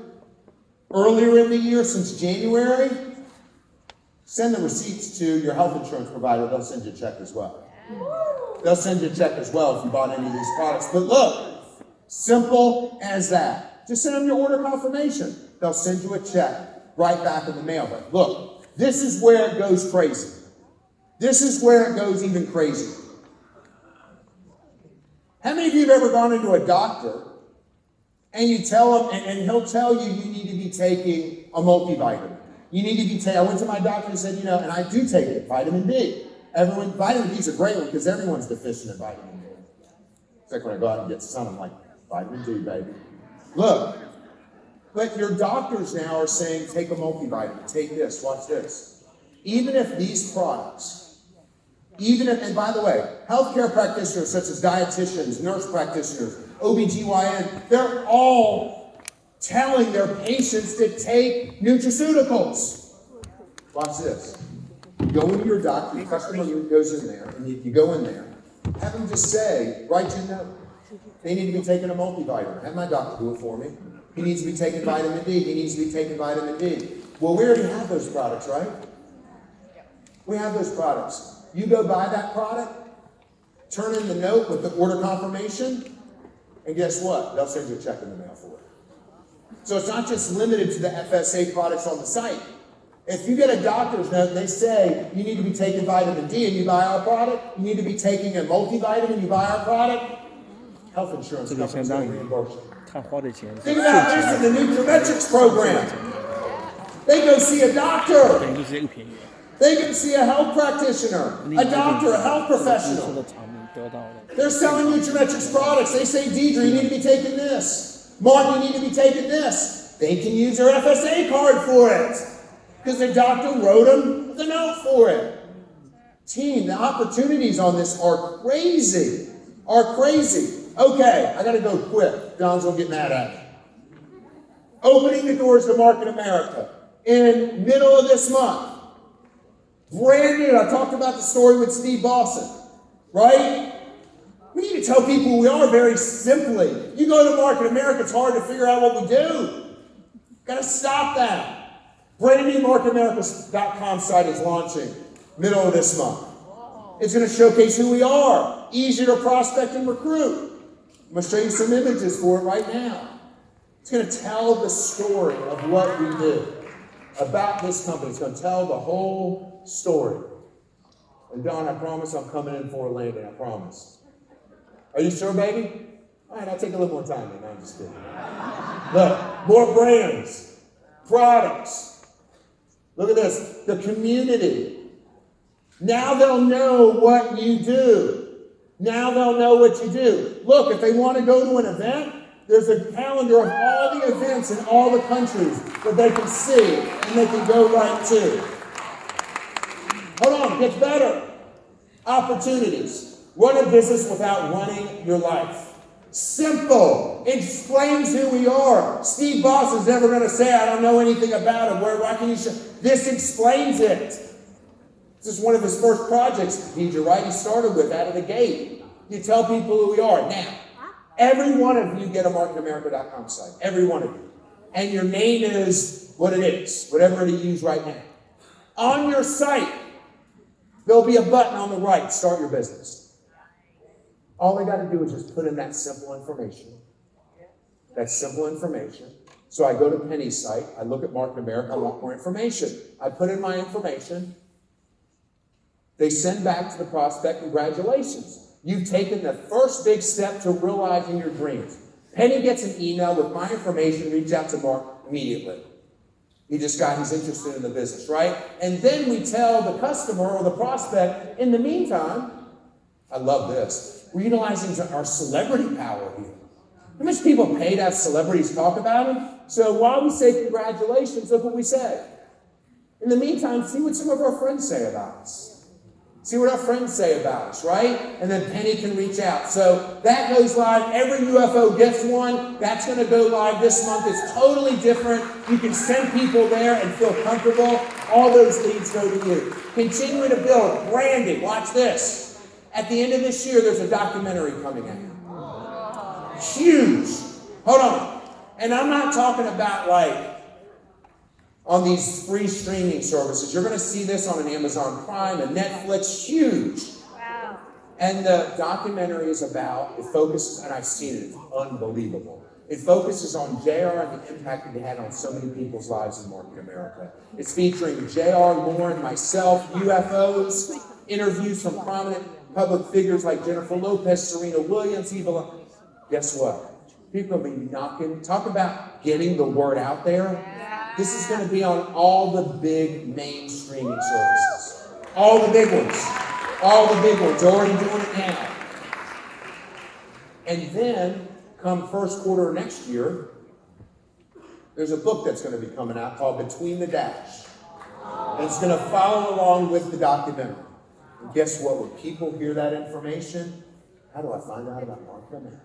earlier in the year, since January, send the receipts to your health insurance provider. They'll send you a check as well. They'll send you a check as well if you bought any of these products. But look, simple as that. Just send them your order confirmation. They'll send you a check right back in the mail. But look, this is where it goes crazy. This is where it goes even crazier. How many of you have ever gone into a doctor and you tell him, and he'll tell you you need to be taking a multivitamin? You need to be taking, I went to my doctor and said, and I do take it, vitamin D. Vitamin D is a great one because everyone's deficient in vitamin D. It's like when I go out and get sun, I'm like, vitamin D, baby. Look, but your doctors now are saying, take a multivitamin, take this, watch this. Even if these products, and by the way, healthcare practitioners such as dietitians, nurse practitioners, OBGYN, they're all telling their patients to take nutraceuticals. Watch this. You go into your doctor, your customer goes in there, and you go in there, have them just say, write your note. They need to be taking a multivitamin. Have my doctor do it for me. He needs to be taking vitamin D. He needs to be taking vitamin D. Well, we already have those products, right? We have those products. You go buy that product, turn in the note with the order confirmation, and guess what? They'll send you a check in the mail for it. So it's not just limited to the FSA products on the site. If you get a doctor's note and they say you need to be taking vitamin D and you buy our product, you need to be taking a multivitamin, you buy our product, health insurance companies will reimburse you. Think about this in the Nutrimetrics program. They go see a doctor. They can see a health practitioner, a doctor, a health professional. They're selling Nutrimetrics products. They say, Deidre, you need to be taking this. Marc, you need to be taking this. They can use their FSA card for it because the doctor wrote them the note for it. Team, the opportunities on this are crazy. Okay, I got to go quick. John's going to get mad at me. Opening the doors to Market America in middle of this month. Brand new. I talked about the story with Steve Boston, right? We need to tell people who we are very simply. You go to Market America, it's hard to figure out what we do. Got to stop that. Brand new marketamerica.com site is launching middle of this month. It's going to showcase who we are. Easier to prospect and recruit. I'm going to show you some images for it right now. It's going to tell the story of what we do. About this company. It's going to tell the whole story. And Don, I promise I'm coming in for a landing. I promise. Are you sure, baby? All right, I'll take a little more time. No, I'm just kidding. Look, more brands, products. Look at this. The community. Now they'll know what you do. Now they'll know what you do. Look, if they want to go to an event, there's a calendar of all the events in all the countries that they can see and they can go right to. Hold on, it gets better. Opportunities. Run a business without running your life. Simple. It explains who we are. Steve Boss is never going to say, I don't know anything about it. Why can you show? This explains it. This is one of his first projects, Deidre, right? He started with out of the gate. You tell people who we are. Now, every one of you get a marketamerica.com site. Every one of you. And your name is what it is, whatever it is right now. On your site, there'll be a button on the right, start your business. All they got to do is just put in that simple information. That simple information. So I go to Penny's site, I look at Market America, I want more information. I put in my information. They send back to the prospect, congratulations. You've taken the first big step to realizing your dreams. Penny gets an email with my information, reach out to Mark immediately. He's interested in the business, right? And then we tell the customer or the prospect, in the meantime, I love this, we're utilizing our celebrity power here. How much people pay to have celebrities talk about them? So while we say congratulations, look what we say. In the meantime, see what some of our friends say about us. See what our friends say about us, right? And then Penny can reach out. So that goes live. Every UFO gets one. That's going to go live this month. It's totally different. You can send people there and feel comfortable. All those leads go to you. Continuing to build branding. Watch this. At the end of this year, there's a documentary coming out. Huge. Hold on. And I'm not talking about like on these free streaming services. You're going to see this on an Amazon Prime, a Netflix, huge. Wow. And the documentary is about, it focuses, and I've seen it, it's unbelievable. It focuses on JR and the impact that he had on so many people's lives in Market America. It's featuring JR, Lauren, myself, UFOs, interviews from prominent public figures like Jennifer Lopez, Serena Williams, Eva. Guess what? People will be knocking, talk about getting the word out there. This is going to be on all the big main streaming services. All the big ones. All the big ones. Already doing it now. And then, come first quarter of next year, there's a book that's going to be coming out called Between the Dash. And it's going to follow along with the documentary. And guess what? When people hear that information, how do I find out about Market America?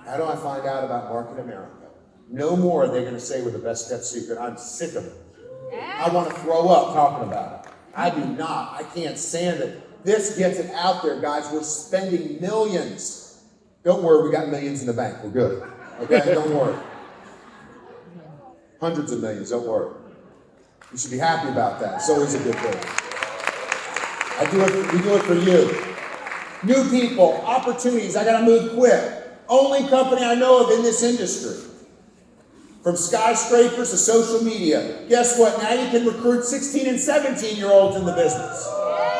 How do I find out about Market America? No more are they going to say we're the best kept secret. I'm sick of it. I want to throw up talking about it. I do not. I can't stand it. This gets it out there, guys. We're spending millions. Don't worry, we got millions in the bank. We're good. Okay? Don't worry. Hundreds of millions. Don't worry. You should be happy about that. It's always a good thing. We do it for you. New people, opportunities. I got to move quick. Only company I know of in this industry. From skyscrapers to social media. Guess what? Now you can recruit 16 and 17-year-olds in the business.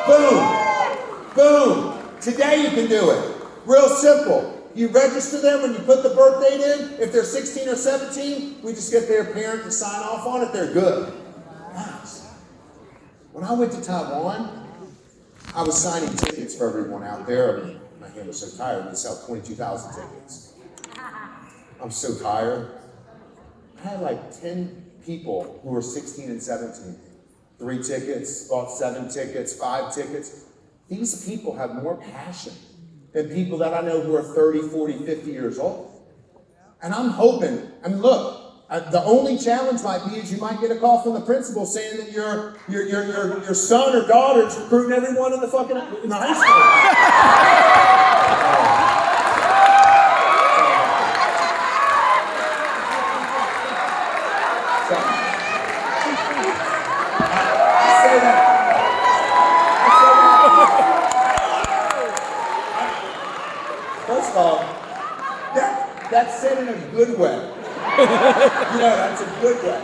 Boom. Boom. Today you can do it. Real simple. You register them when you put the birth date in. If they're 16 or 17, we just get their parent to sign off on it. They're good. Nice. When I went to Taiwan, I was signing tickets for everyone out there. I mean, my hand was so tired. We sell 22,000 tickets. I'm so tired. I had like 10 people who were 16 and 17. 3 tickets, bought 7 tickets, 5 tickets. These people have more passion than people that I know who are 30, 40, 50 years old. And I'm hoping, look, the only challenge might be is you might get a call from the principal saying that your son or daughter is recruiting everyone in the high school. First of all, that's said in a good way. That's a good way.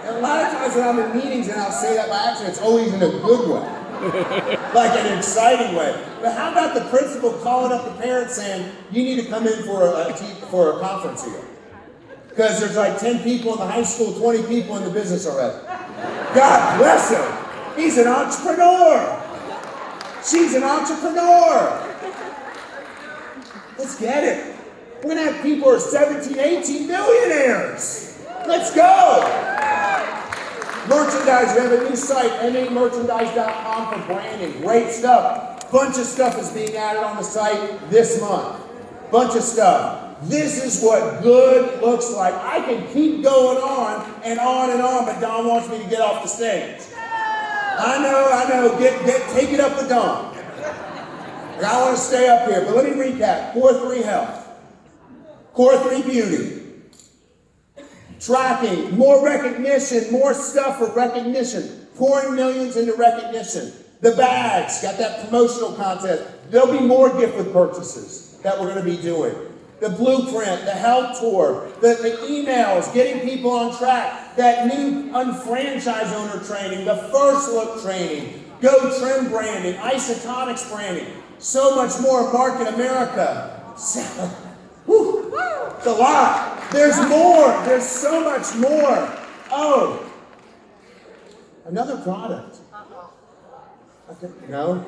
And a lot of times when I'm in meetings and I'll say that by accident, it's always in a good way. Like an exciting way. But how about the principal calling up the parents saying, you need to come in for a conference here? Because there's like 10 people in the high school, 20 people in the business already. God bless him. He's an entrepreneur. She's an entrepreneur. Let's get it. We're going to have people who are 17, 18 millionaires. Let's go. Merchandise. We have a new site, mamerchandise.com for branding. Great stuff. Bunch of stuff is being added on the site this month. Bunch of stuff. This is what good looks like. I can keep going on, but Don wants me to get off the stage. I know. Take it up with Don. I want to stay up here, but let me recap. Core 3 health. Core 3 beauty. Tracking, more recognition, more stuff for recognition. Pouring millions into recognition. The bags, got that promotional contest. There'll be more gift with purchases that we're going to be doing. the blueprint, the help tour, the emails, getting people on track, that new unfranchised owner training, the first look training, Go Trim branding, Isotonics branding, so much more. Marc in America. Whew, it's a lot. There's more. There's so much more. Oh, another product. Okay. No?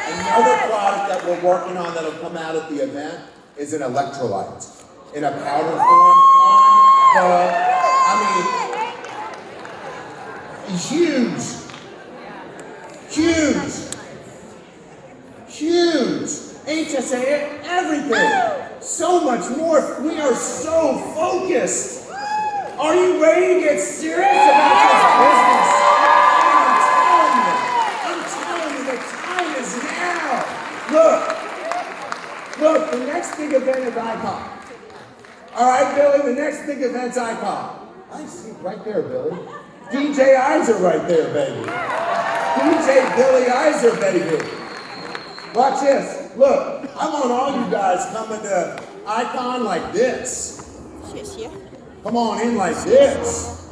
Another product that we're working on that'll come out at the event is an electrolyte in a powder form. Huge. Ain't to say it, everything. So much more. We are so focused. Are you ready to get serious about this business? I'm telling you, the time is now. Look, the next big event is Icon. All right, Billy, the next big event's Icon. I see right there, Billy. DJ Iser right there, baby. DJ Billy Iser, baby. Watch this. Look, I want all you guys coming to Icon like this. Come on in like this.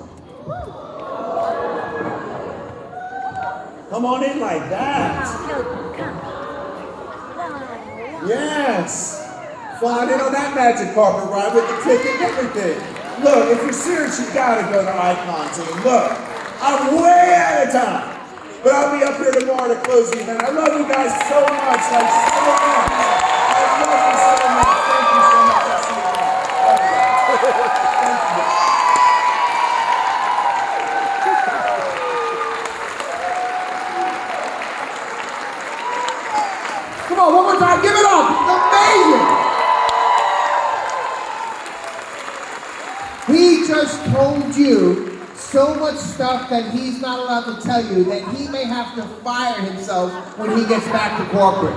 Come on in like that. Yes. Flying in on that magic carpet ride with the ticket and everything. Look, if you're serious, you gotta go to Icon team. Look, I'm way out of time. But I'll be up here tomorrow to close the event. I love you guys so much, like so much. I love you so much. Thank you so much. I'll see you tomorrow. Thank you. Come on, one more time, give it up. It's amazing. He just told you so much stuff that he's not allowed to tell you that he may have to fire himself when he gets back to corporate.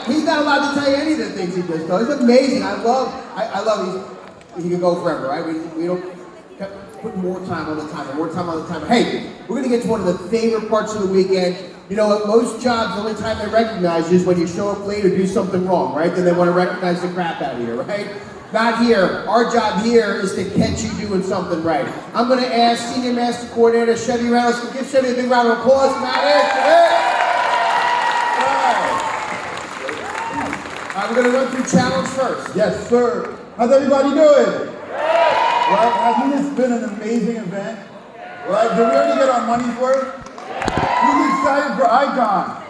He's not allowed to tell you any of the things he just does. It's amazing. I love he can go forever, right? We don't put more time on the timer, more time on the timer. Hey, we're gonna get to one of the favorite parts of the weekend. You know, at most jobs, the only time they recognize you is when you show up late or do something wrong, right? Then they want to recognize the crap out of you, right? Not here. Our job here is to catch you doing something right. I'm going to ask Senior Master Coordinator Chevy Reynolds to give Chevy a big round of applause. All right, we're going to run through challenge first. Yes, sir. How's everybody doing? Right? Hasn't this been an amazing event? Right? Did we already get our money's worth? Who's excited for Icon?